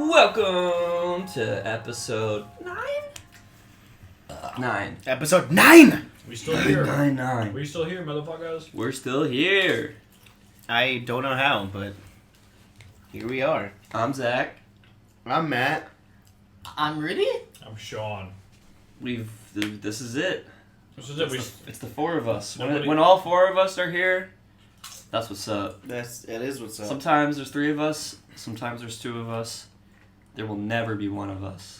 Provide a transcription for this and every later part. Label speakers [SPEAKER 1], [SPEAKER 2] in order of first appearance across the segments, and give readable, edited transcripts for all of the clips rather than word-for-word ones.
[SPEAKER 1] Welcome to episode 9.
[SPEAKER 2] Episode 9!
[SPEAKER 3] We still here.
[SPEAKER 1] 9.
[SPEAKER 3] We still here, motherfuckers.
[SPEAKER 1] We're still here.
[SPEAKER 2] I don't know how, but here we are.
[SPEAKER 1] I'm Zach.
[SPEAKER 2] I'm Matt.
[SPEAKER 4] I'm Rudy.
[SPEAKER 3] I'm Sean.
[SPEAKER 1] This is it.
[SPEAKER 3] This is it.
[SPEAKER 1] It's the four of us.
[SPEAKER 3] Nobody-
[SPEAKER 1] When all four of us are here, that's what's up.
[SPEAKER 2] That is what's up.
[SPEAKER 1] Sometimes there's 3 of us. Sometimes there's 2 of us. There will never be 1 of us.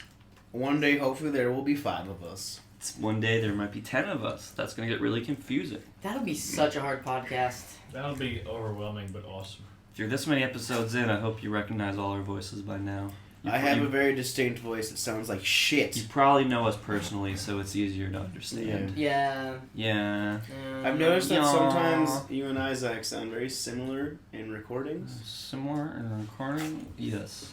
[SPEAKER 2] One day, hopefully, there will be 5 of us.
[SPEAKER 1] One day there might be 10 of us. That's gonna get really confusing.
[SPEAKER 4] That'll be such a hard podcast.
[SPEAKER 3] That'll be overwhelming, but awesome.
[SPEAKER 1] If you're this many episodes in, I hope you recognize all our voices by now.
[SPEAKER 2] I have a very distinct voice that sounds like shit.
[SPEAKER 1] You probably know us personally, so it's easier to understand.
[SPEAKER 4] Yeah.
[SPEAKER 1] Yeah.
[SPEAKER 2] I've noticed that
[SPEAKER 1] Yeah.
[SPEAKER 2] sometimes you and Isaac sound very similar in recordings.
[SPEAKER 1] Similar in recording? Yes.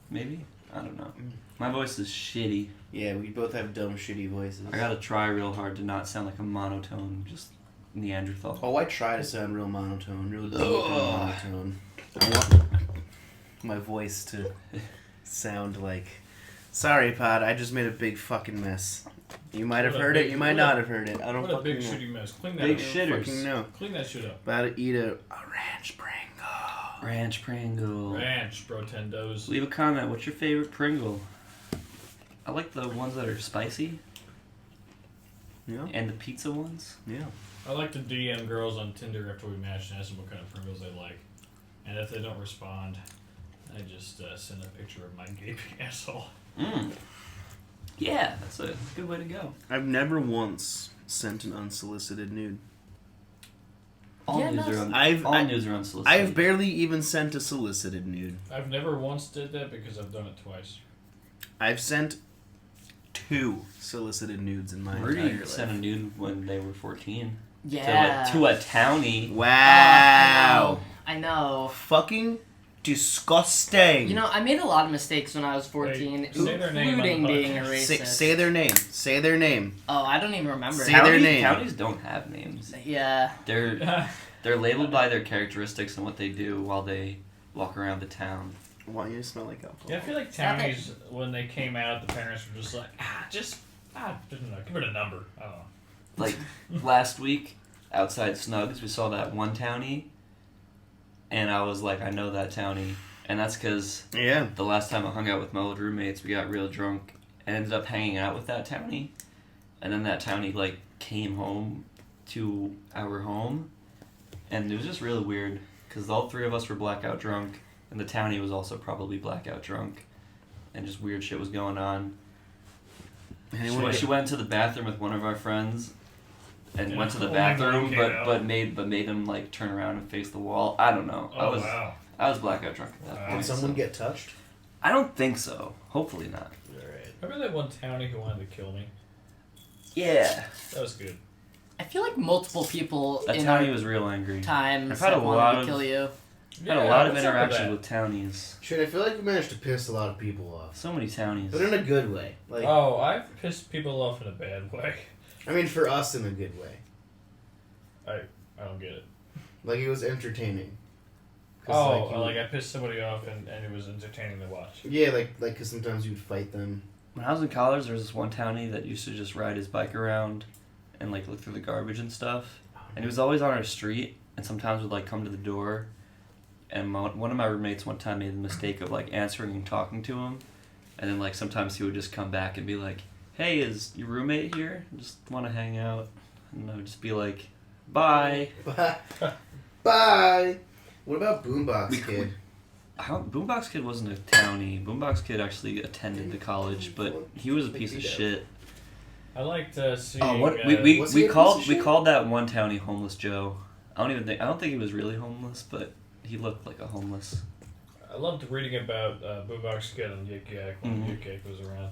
[SPEAKER 1] Maybe? I don't know. My voice is shitty.
[SPEAKER 2] Yeah, we both have dumb, shitty voices.
[SPEAKER 1] I gotta try real hard to not sound like a monotone, just Neanderthal.
[SPEAKER 2] Oh, I try to sound real monotone, real deep and
[SPEAKER 1] Ugh.
[SPEAKER 2] monotone. I want my voice to sound like... Sorry, Pod, I just made a big fucking mess. You might have heard it, you might not have heard it. I don't
[SPEAKER 3] What a
[SPEAKER 2] fucking
[SPEAKER 3] big
[SPEAKER 2] know.
[SPEAKER 3] shitty mess. Clean that
[SPEAKER 1] Big
[SPEAKER 3] up.
[SPEAKER 1] shitters.
[SPEAKER 2] Fucking know.
[SPEAKER 3] Clean that shit up.
[SPEAKER 2] About to eat a ranch Pringle.
[SPEAKER 1] Ranch Pringle.
[SPEAKER 3] Ranch, Brotendos.
[SPEAKER 1] Leave a comment. What's your favorite Pringle? I like the ones that are spicy.
[SPEAKER 2] Yeah.
[SPEAKER 1] And the pizza ones.
[SPEAKER 2] Yeah.
[SPEAKER 3] I like to DM girls on Tinder after we match and ask them what kind of Pringles they like. And if they don't respond, I just send a picture of my gaping asshole.
[SPEAKER 1] Yeah, that's a good way to go.
[SPEAKER 2] I've never once sent an unsolicited nude.
[SPEAKER 1] All
[SPEAKER 4] Yeah,
[SPEAKER 1] nudes
[SPEAKER 4] no,
[SPEAKER 1] are
[SPEAKER 2] I-
[SPEAKER 1] nudes are unsolicited.
[SPEAKER 2] I have barely even sent a solicited nude.
[SPEAKER 3] I've never once did that because I've done it twice.
[SPEAKER 2] I've sent 2 solicited nudes in my entire
[SPEAKER 1] Rudy
[SPEAKER 2] life.
[SPEAKER 1] sent a nude when they were 14.
[SPEAKER 4] Yeah.
[SPEAKER 1] To a townie.
[SPEAKER 2] Wow.
[SPEAKER 4] I know.
[SPEAKER 2] Fucking disgusting.
[SPEAKER 4] You know, I made a lot of mistakes when I was 14,
[SPEAKER 3] Wait, say their name on
[SPEAKER 4] including
[SPEAKER 3] the
[SPEAKER 4] being a
[SPEAKER 3] podcast.
[SPEAKER 4] racist.
[SPEAKER 2] Say their name. Say their name.
[SPEAKER 4] Oh, I don't even remember.
[SPEAKER 2] Say their name.
[SPEAKER 1] Townies don't have names.
[SPEAKER 4] Yeah.
[SPEAKER 1] They're labeled by their characteristics and what they do while they walk around the town.
[SPEAKER 2] Why you smell like alcohol?
[SPEAKER 3] Yeah, I feel like townies, when they came out, the parents were just like, just give it a number. I don't know.
[SPEAKER 1] Like last week outside Snugs, we saw that one townie, and I was like, I know that townie, and that's because
[SPEAKER 2] Yeah.
[SPEAKER 1] the last time I hung out with my old roommates, we got real drunk and ended up hanging out with that townie, and then that townie like came home to our home, and it was just really weird because all 3 of us were blackout drunk, and the townie was also probably blackout drunk, and just weird shit was going on. She went to the bathroom with one of our friends, and
[SPEAKER 3] Yeah,
[SPEAKER 1] went to the
[SPEAKER 3] only
[SPEAKER 1] bathroom,
[SPEAKER 3] one came out.
[SPEAKER 1] but made him like turn around and face the wall. I don't know.
[SPEAKER 3] Oh, wow.
[SPEAKER 1] I was blackout drunk at that
[SPEAKER 3] Wow.
[SPEAKER 1] point.
[SPEAKER 2] Did someone
[SPEAKER 1] so-
[SPEAKER 2] get touched?
[SPEAKER 1] I don't think so. Hopefully not.
[SPEAKER 2] Alright.
[SPEAKER 3] Remember that one townie who wanted to kill me?
[SPEAKER 1] Yeah.
[SPEAKER 3] That was good.
[SPEAKER 4] I feel like multiple people
[SPEAKER 1] That
[SPEAKER 4] in
[SPEAKER 1] townie
[SPEAKER 4] our
[SPEAKER 1] was real angry.
[SPEAKER 4] times
[SPEAKER 1] I've had a
[SPEAKER 4] have
[SPEAKER 1] lot
[SPEAKER 4] wanted
[SPEAKER 1] of-
[SPEAKER 4] to kill you.
[SPEAKER 1] I've had a lot of
[SPEAKER 3] what's up with
[SPEAKER 1] interactions
[SPEAKER 3] that?
[SPEAKER 1] with townies.
[SPEAKER 5] Shit, I feel like we managed to piss a lot of people off.
[SPEAKER 1] So many townies.
[SPEAKER 5] But in a good way. Like,
[SPEAKER 3] Oh, I've pissed people off in a bad way.
[SPEAKER 5] I mean, for us in a good way.
[SPEAKER 3] I don't get it.
[SPEAKER 5] Like, it was entertaining.
[SPEAKER 3] Like I pissed somebody off and it was entertaining to watch.
[SPEAKER 5] Yeah, because sometimes you'd fight them.
[SPEAKER 1] When I was in college, there was this one townie that used to just ride his bike around and like look through the garbage and stuff. And he was always on our street, and sometimes would like come to the door. And one of my roommates one time made the mistake of like answering and talking to him, and then like sometimes he would just come back and be like, "Hey, is your roommate here? Just want to hang out?" And I would just be like, "Bye."
[SPEAKER 5] Bye! What about Boombox Kid?
[SPEAKER 1] Boombox Kid wasn't a townie. Boombox Kid actually attended the college, but he was a piece of shit.
[SPEAKER 3] I liked seeing.
[SPEAKER 1] Oh, what
[SPEAKER 5] was he a
[SPEAKER 1] we
[SPEAKER 5] piece of
[SPEAKER 1] called
[SPEAKER 5] shit?
[SPEAKER 1] that one townie Homeless Joe. I don't think he was really homeless, but he looked like a homeless.
[SPEAKER 3] I loved reading about Boombox Kid and Yik Yak when
[SPEAKER 1] Mhm.
[SPEAKER 3] Yik Yak was around.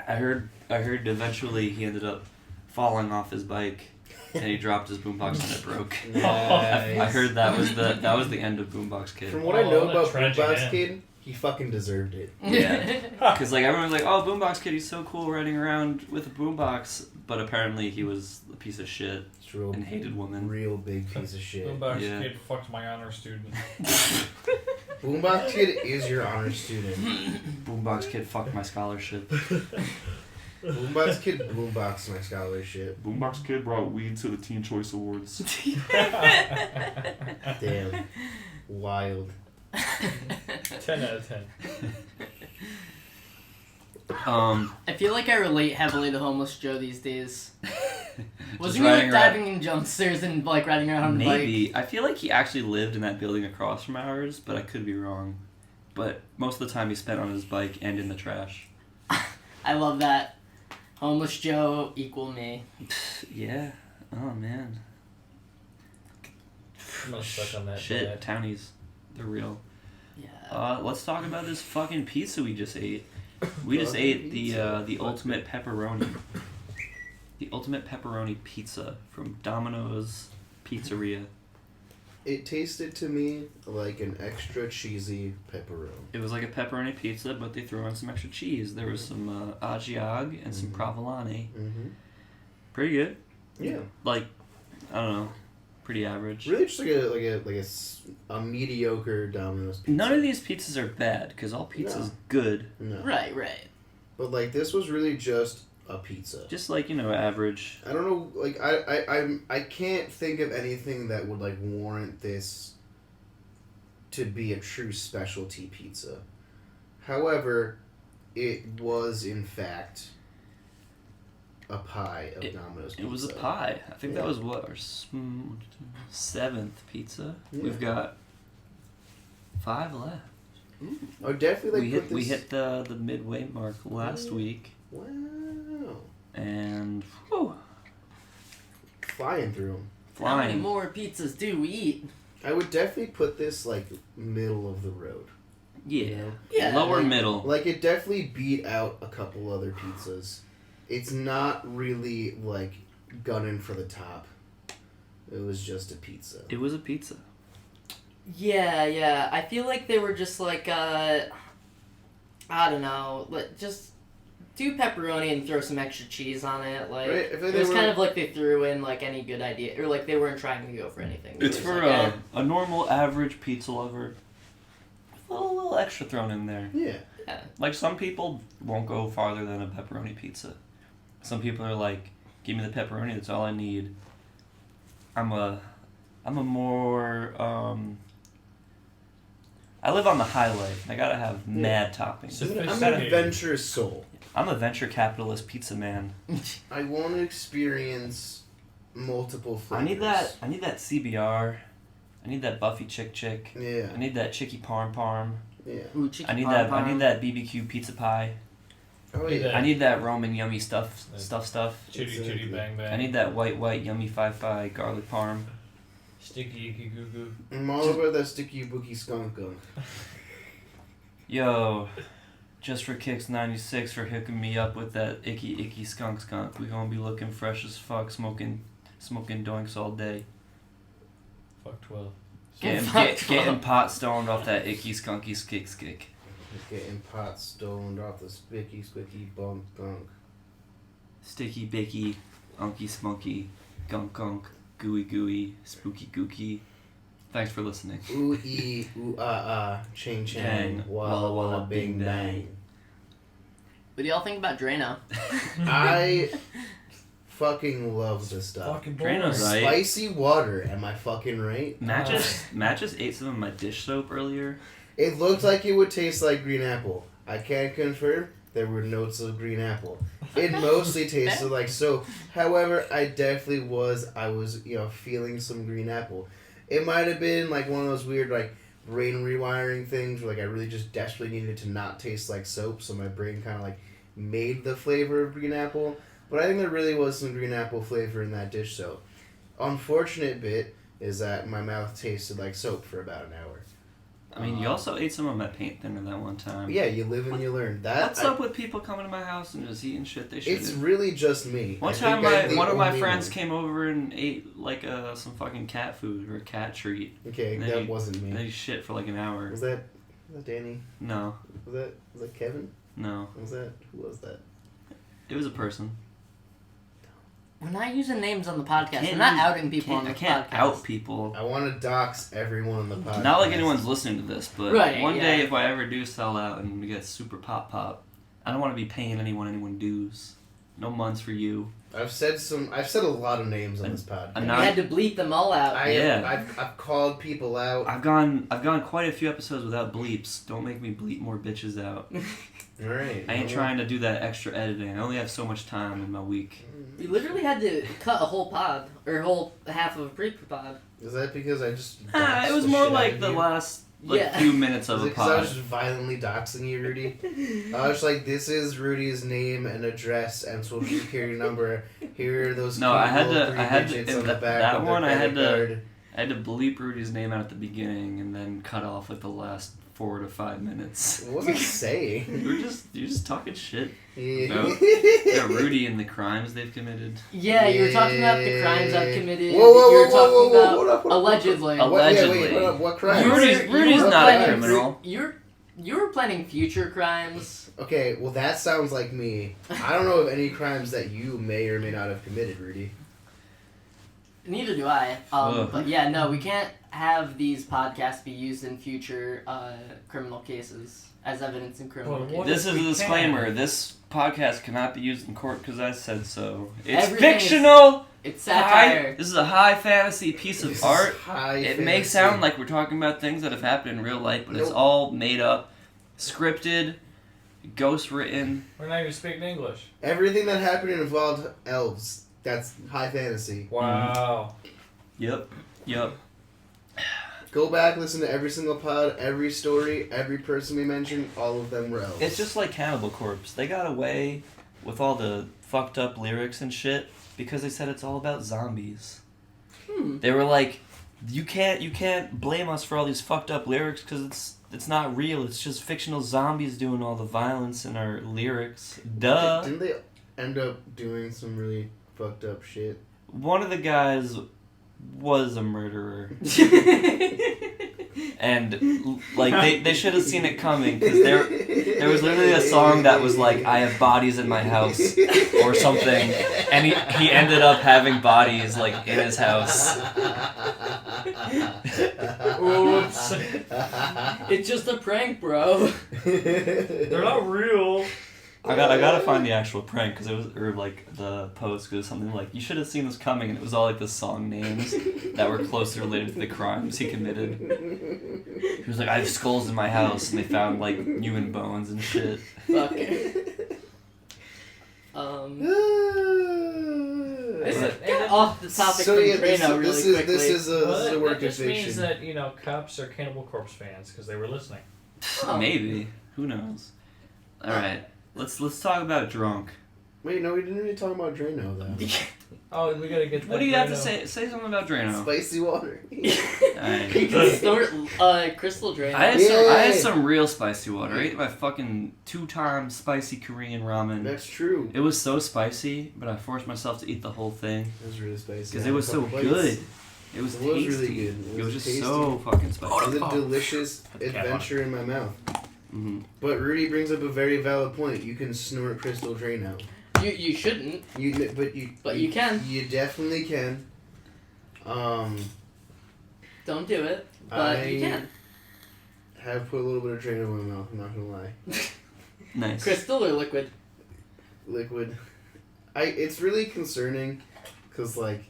[SPEAKER 1] I heard eventually he ended up falling off his bike and he dropped his boombox and it broke.
[SPEAKER 5] Nice.
[SPEAKER 1] I heard that was the end of Boombox Kid.
[SPEAKER 5] From what I
[SPEAKER 3] Oh,
[SPEAKER 5] know
[SPEAKER 3] what a
[SPEAKER 5] about
[SPEAKER 3] tragic
[SPEAKER 5] Boombox
[SPEAKER 3] end.
[SPEAKER 5] Kid, he fucking deserved it.
[SPEAKER 1] Yeah. Because like everyone's like, "Oh, Boombox Kid, he's so cool riding around with a boombox," but apparently he was a piece of shit
[SPEAKER 5] It's real,
[SPEAKER 1] and hated women.
[SPEAKER 5] real big piece of shit.
[SPEAKER 3] Boombox
[SPEAKER 1] Yeah.
[SPEAKER 3] Kid fucked my honor student.
[SPEAKER 5] Boombox Kid is your honor student.
[SPEAKER 1] Boombox Kid fucked my scholarship.
[SPEAKER 5] Boombox Kid boombox my scholarship.
[SPEAKER 6] Boombox Kid brought weed to the Teen Choice Awards.
[SPEAKER 5] Damn. Wild.
[SPEAKER 3] 10 out of 10.
[SPEAKER 4] I feel like I relate heavily to homeless Joe these days. Wasn't he
[SPEAKER 1] riding
[SPEAKER 4] like
[SPEAKER 1] around-
[SPEAKER 4] diving in jumpstairs and like riding around on a bike?
[SPEAKER 1] Maybe. I feel like he actually lived in that building across from ours, but I could be wrong. But most of the time he spent on his bike and in the trash.
[SPEAKER 4] I love that. Homeless Joe equal me.
[SPEAKER 1] Yeah. Oh man.
[SPEAKER 3] I'm not stuck on that.
[SPEAKER 1] Shit,
[SPEAKER 3] bad.
[SPEAKER 1] townies. They're real.
[SPEAKER 4] Yeah.
[SPEAKER 1] Let's talk about this fucking pizza we just ate. We just ate the ultimate pepperoni. The ultimate pepperoni pizza from Domino's Pizzeria.
[SPEAKER 5] It tasted to me like an extra cheesy pepperoni.
[SPEAKER 1] It was like a pepperoni pizza, but they threw in some extra cheese. There was some agiag and some provolone.
[SPEAKER 5] Mm-hmm.
[SPEAKER 1] Pretty good.
[SPEAKER 5] Yeah.
[SPEAKER 1] Like, I don't know, pretty average.
[SPEAKER 5] Really just a mediocre Domino's pizza.
[SPEAKER 1] None of these pizzas are bad because all pizza's good.
[SPEAKER 5] No.
[SPEAKER 4] Right, right.
[SPEAKER 5] But like this was really just a pizza.
[SPEAKER 1] Just like, average.
[SPEAKER 5] I don't know, like I can't think of anything that would like warrant this to be a true specialty pizza. However, it was in fact a pie of Domino's pizza.
[SPEAKER 1] It was a pie. I think that
[SPEAKER 5] Yeah.
[SPEAKER 1] was what our seventh pizza.
[SPEAKER 5] Yeah.
[SPEAKER 1] We've got 5 left.
[SPEAKER 5] I would definitely
[SPEAKER 1] we
[SPEAKER 5] like
[SPEAKER 1] hit
[SPEAKER 5] put
[SPEAKER 1] we
[SPEAKER 5] this...
[SPEAKER 1] hit the midway mark last week,
[SPEAKER 5] Wow.
[SPEAKER 1] and whew,
[SPEAKER 5] Flying through them.
[SPEAKER 4] How many
[SPEAKER 1] flying.
[SPEAKER 4] more pizzas do we eat?
[SPEAKER 5] I would definitely put this like middle of the road.
[SPEAKER 1] Yeah,
[SPEAKER 5] You know?
[SPEAKER 4] Yeah,
[SPEAKER 1] lower
[SPEAKER 5] like-
[SPEAKER 1] middle.
[SPEAKER 5] Like it definitely beat out a couple other pizzas. It's not really like gunning for the top. It was just a pizza.
[SPEAKER 1] It was a pizza.
[SPEAKER 4] Yeah. I feel like they were just like, I don't know, just do pepperoni and throw some extra cheese on it. Like,
[SPEAKER 5] Right, if
[SPEAKER 4] it
[SPEAKER 5] they
[SPEAKER 4] was
[SPEAKER 5] were-
[SPEAKER 4] kind of like they threw in like any good idea, or like they weren't trying to go for anything. It
[SPEAKER 1] It's
[SPEAKER 4] was
[SPEAKER 1] for
[SPEAKER 4] like,
[SPEAKER 1] a normal average pizza lover. A little extra thrown in there.
[SPEAKER 5] Yeah.
[SPEAKER 1] Like some people won't go farther than a pepperoni pizza. Some people are like, give me the pepperoni, that's all I need. I'm a more I live on the high life. I gotta have mad toppings.
[SPEAKER 3] So-
[SPEAKER 5] I'm an
[SPEAKER 3] Sophisticated.
[SPEAKER 5] adventurous soul.
[SPEAKER 1] I'm a venture capitalist pizza man.
[SPEAKER 5] I want to experience multiple flavors.
[SPEAKER 1] I need that CBR. I need that Buffy Chick Chick.
[SPEAKER 5] Yeah.
[SPEAKER 1] I need that Chicky Parm Parm.
[SPEAKER 5] Yeah.
[SPEAKER 4] Ooh, chicken
[SPEAKER 1] I need
[SPEAKER 4] parm.
[SPEAKER 1] that BBQ pizza pie.
[SPEAKER 5] Oh
[SPEAKER 3] Need
[SPEAKER 5] yeah.
[SPEAKER 3] that.
[SPEAKER 1] I need that Roman yummy stuff.
[SPEAKER 3] Chitty
[SPEAKER 5] Exactly.
[SPEAKER 3] chitty bang bang.
[SPEAKER 1] I need that white yummy 5-5 garlic parm.
[SPEAKER 3] Sticky icky goo goo.
[SPEAKER 5] I'm all about that sticky bookie skunk gunk.
[SPEAKER 1] Yo, just for kicks 96 for hooking me up with that icky skunk. We gonna be looking fresh as fuck, smoking doinks all day.
[SPEAKER 3] Fuck 12.
[SPEAKER 1] Getting pot stoned off that icky skunky skick.
[SPEAKER 5] Getting pot stoned off the spicky squicky bunk gunk.
[SPEAKER 1] Sticky bicky, unky spunky, gunk, gooey, spooky gooky. Thanks for listening.
[SPEAKER 5] Ooh ee, ooh ching chang,
[SPEAKER 1] Chang,
[SPEAKER 5] walla walla bing bang.
[SPEAKER 4] What do y'all think about Drano?
[SPEAKER 5] I fucking love this stuff.
[SPEAKER 3] Fucking
[SPEAKER 1] Drano's
[SPEAKER 3] boring.
[SPEAKER 1] right.
[SPEAKER 5] Spicy water, am I fucking right?
[SPEAKER 1] Matt just ate some of my dish soap earlier.
[SPEAKER 5] It looked like it would taste like green apple. I can't confirm. There were notes of green apple. It mostly tasted like soap. However, I was, feeling some green apple. It might have been like one of those weird like brain rewiring things where like I really just desperately needed it to not taste like soap, so my brain kind of like made the flavor of green apple. But I think there really was some green apple flavor in that dish soap. Unfortunate bit is that my mouth tasted like soap for about an hour.
[SPEAKER 1] I mean, you also ate some of my paint thinner that one time.
[SPEAKER 5] Yeah, you live and you learn.
[SPEAKER 1] What's up with people coming to my house and just eating shit they shouldn't?
[SPEAKER 5] It's really just me.
[SPEAKER 1] One
[SPEAKER 5] I
[SPEAKER 1] time,
[SPEAKER 5] think I'm the
[SPEAKER 1] one of my
[SPEAKER 5] only
[SPEAKER 1] friends
[SPEAKER 5] one.
[SPEAKER 1] came over and ate like some fucking cat food or a cat treat.
[SPEAKER 5] Okay,
[SPEAKER 1] And then
[SPEAKER 5] that
[SPEAKER 1] he-
[SPEAKER 5] wasn't
[SPEAKER 1] And then
[SPEAKER 5] me.
[SPEAKER 1] he shit for like an hour.
[SPEAKER 5] Was that Danny?
[SPEAKER 1] No,
[SPEAKER 5] Was that Kevin?
[SPEAKER 1] no,
[SPEAKER 5] Who was that?
[SPEAKER 1] it was a person.
[SPEAKER 4] We're not using names on the podcast.
[SPEAKER 1] Can't
[SPEAKER 4] We're not
[SPEAKER 1] use-
[SPEAKER 4] outing people on the
[SPEAKER 1] I can't
[SPEAKER 4] podcast.
[SPEAKER 1] out people.
[SPEAKER 5] I want to dox everyone on the podcast.
[SPEAKER 1] Not like anyone's listening to this, but
[SPEAKER 4] Right,
[SPEAKER 1] one
[SPEAKER 4] yeah.
[SPEAKER 1] day if I ever do sell out and we get super pop, I don't want to be paying anyone dues. No months for you.
[SPEAKER 5] I've said a lot of names on this podcast.
[SPEAKER 1] I'm
[SPEAKER 4] You
[SPEAKER 1] not-
[SPEAKER 4] had to bleep them all out.
[SPEAKER 5] I've called people out.
[SPEAKER 1] I've gone quite a few episodes without bleeps. Don't make me bleep more bitches out.
[SPEAKER 5] Alright.
[SPEAKER 1] I ain't trying to do that extra editing. I only have so much time in my week.
[SPEAKER 4] We literally had to cut a whole pod, or a whole half of a pre-pod.
[SPEAKER 5] Is that because I just
[SPEAKER 1] It
[SPEAKER 5] doxed
[SPEAKER 1] was
[SPEAKER 5] the
[SPEAKER 1] more
[SPEAKER 5] shit out
[SPEAKER 1] like
[SPEAKER 5] of
[SPEAKER 1] the
[SPEAKER 5] you?
[SPEAKER 1] last
[SPEAKER 4] Yeah.
[SPEAKER 1] few minutes
[SPEAKER 5] Is
[SPEAKER 1] of
[SPEAKER 5] it
[SPEAKER 1] a
[SPEAKER 5] because I
[SPEAKER 1] pod.
[SPEAKER 5] was just violently doxing you, Rudy? I was like, this is Rudy's name and address and social security number. Here are those
[SPEAKER 1] No, I had
[SPEAKER 5] cool
[SPEAKER 1] to-
[SPEAKER 5] three
[SPEAKER 1] I had to-
[SPEAKER 5] digits
[SPEAKER 1] in
[SPEAKER 5] on the
[SPEAKER 1] that-
[SPEAKER 5] back
[SPEAKER 1] that
[SPEAKER 5] of their
[SPEAKER 1] one I had
[SPEAKER 5] credit
[SPEAKER 1] to-
[SPEAKER 5] card.
[SPEAKER 1] I had to bleep Rudy's name out at the beginning and then cut off like the last 4 to 5 minutes.
[SPEAKER 5] What was I saying?
[SPEAKER 1] You're just talking shit.
[SPEAKER 5] Yeah.
[SPEAKER 1] No. Yeah, Rudy and the crimes they've committed.
[SPEAKER 4] Yeah, you were talking about the crimes I've committed.
[SPEAKER 5] Whoa, whoa,
[SPEAKER 4] you were
[SPEAKER 5] whoa,
[SPEAKER 4] talking
[SPEAKER 5] whoa, whoa,
[SPEAKER 4] about
[SPEAKER 5] hold up.
[SPEAKER 4] allegedly.
[SPEAKER 1] What?
[SPEAKER 5] What, yeah,
[SPEAKER 1] Allegedly.
[SPEAKER 5] wait, hold up, what crime?
[SPEAKER 4] You were-
[SPEAKER 1] Rudy's
[SPEAKER 4] you were
[SPEAKER 1] not a
[SPEAKER 4] planning-
[SPEAKER 1] criminal.
[SPEAKER 4] You were planning future crimes.
[SPEAKER 5] Okay, well that sounds like me. I don't know of any crimes that you may or may not have committed, Rudy.
[SPEAKER 4] Neither do I.
[SPEAKER 1] Ugh.
[SPEAKER 4] But yeah, no, we can't have these podcasts be used in future criminal cases as evidence in criminal
[SPEAKER 3] Well,
[SPEAKER 4] cases.
[SPEAKER 3] what
[SPEAKER 1] This
[SPEAKER 3] if
[SPEAKER 1] is a
[SPEAKER 3] we
[SPEAKER 1] disclaimer.
[SPEAKER 3] can?
[SPEAKER 1] This podcast cannot be used in court because I said so. It's
[SPEAKER 4] Everything is-
[SPEAKER 1] fictional.
[SPEAKER 4] It's
[SPEAKER 1] High,
[SPEAKER 4] satire.
[SPEAKER 1] this is a high fantasy piece of
[SPEAKER 5] This is
[SPEAKER 1] art.
[SPEAKER 5] high
[SPEAKER 1] It may
[SPEAKER 5] fantasy.
[SPEAKER 1] sound like we're talking about things that have happened in real life, but it's
[SPEAKER 5] Nope.
[SPEAKER 1] all made up, scripted, ghost written.
[SPEAKER 3] We're not even speaking English.
[SPEAKER 5] Everything that happened involved elves. That's high fantasy.
[SPEAKER 3] Wow.
[SPEAKER 1] Yep.
[SPEAKER 5] Go back, listen to every single pod, every story, every person we mentioned, all of them were elves.
[SPEAKER 1] It's just like Cannibal Corpse. They got away with all the fucked up lyrics and shit because they said it's all about zombies. They were like, you can't blame us for all these fucked up lyrics because it's not real. It's just fictional zombies doing all the violence in our lyrics. Duh.
[SPEAKER 5] Didn't they end up doing some really fucked up shit?
[SPEAKER 1] One of the guys was a murderer. And like they should have seen it coming because there was literally a song that was like I have bodies in my house or something, and he ended up having bodies like in his house.
[SPEAKER 4] Oops. It's just a prank, bro.
[SPEAKER 3] They're not real.
[SPEAKER 1] I gotta find the actual prank because it was like the post because it was something like you should have seen this coming, and it was all like the song names that were closely related to the crimes he committed. He was like I have skulls in my house, and they found like human bones and shit.
[SPEAKER 4] Fuck.
[SPEAKER 3] Listen,
[SPEAKER 4] Get off the topic
[SPEAKER 5] So
[SPEAKER 4] from
[SPEAKER 5] yeah,
[SPEAKER 4] Drano
[SPEAKER 5] this
[SPEAKER 4] really
[SPEAKER 5] is
[SPEAKER 4] quickly.
[SPEAKER 5] this is
[SPEAKER 3] Well,
[SPEAKER 5] a work
[SPEAKER 3] that
[SPEAKER 5] of
[SPEAKER 3] just means
[SPEAKER 5] fiction.
[SPEAKER 3] that, cops are Cannibal Corpse fans because they were listening.
[SPEAKER 4] Oh.
[SPEAKER 1] Maybe. Who knows? All right. Let's talk about drunk.
[SPEAKER 5] Wait, no, we didn't really talk about Drano though.
[SPEAKER 3] Oh, we gotta get.
[SPEAKER 1] What do you have to say? Say something about Drano.
[SPEAKER 5] Spicy water.
[SPEAKER 1] Alright.
[SPEAKER 4] You can snort crystal drain.
[SPEAKER 1] I had
[SPEAKER 5] Yeah.
[SPEAKER 1] some real spicy water. I ate my fucking 2-time spicy Korean ramen.
[SPEAKER 5] That's true.
[SPEAKER 1] It was so spicy, but I forced myself to eat the whole thing
[SPEAKER 5] It was really spicy.
[SPEAKER 1] because it was so
[SPEAKER 5] Couple
[SPEAKER 1] good.
[SPEAKER 5] bites.
[SPEAKER 1] It was
[SPEAKER 5] It was
[SPEAKER 1] tasty.
[SPEAKER 5] really good.
[SPEAKER 1] It was just
[SPEAKER 5] tasty.
[SPEAKER 1] so fucking
[SPEAKER 5] It was
[SPEAKER 1] spicy.
[SPEAKER 5] a delicious adventure in my mouth.
[SPEAKER 1] Mm-hmm.
[SPEAKER 5] But Rudy brings up a very valid point. You can snort crystal Drano.
[SPEAKER 4] You shouldn't.
[SPEAKER 5] But
[SPEAKER 4] you can.
[SPEAKER 5] You definitely can.
[SPEAKER 4] Don't do it. But you can.
[SPEAKER 5] Have put a little bit of Drano in my mouth. I'm not gonna lie.
[SPEAKER 1] Nice.
[SPEAKER 4] Crystal or liquid?
[SPEAKER 5] Liquid. It's really concerning, cause like,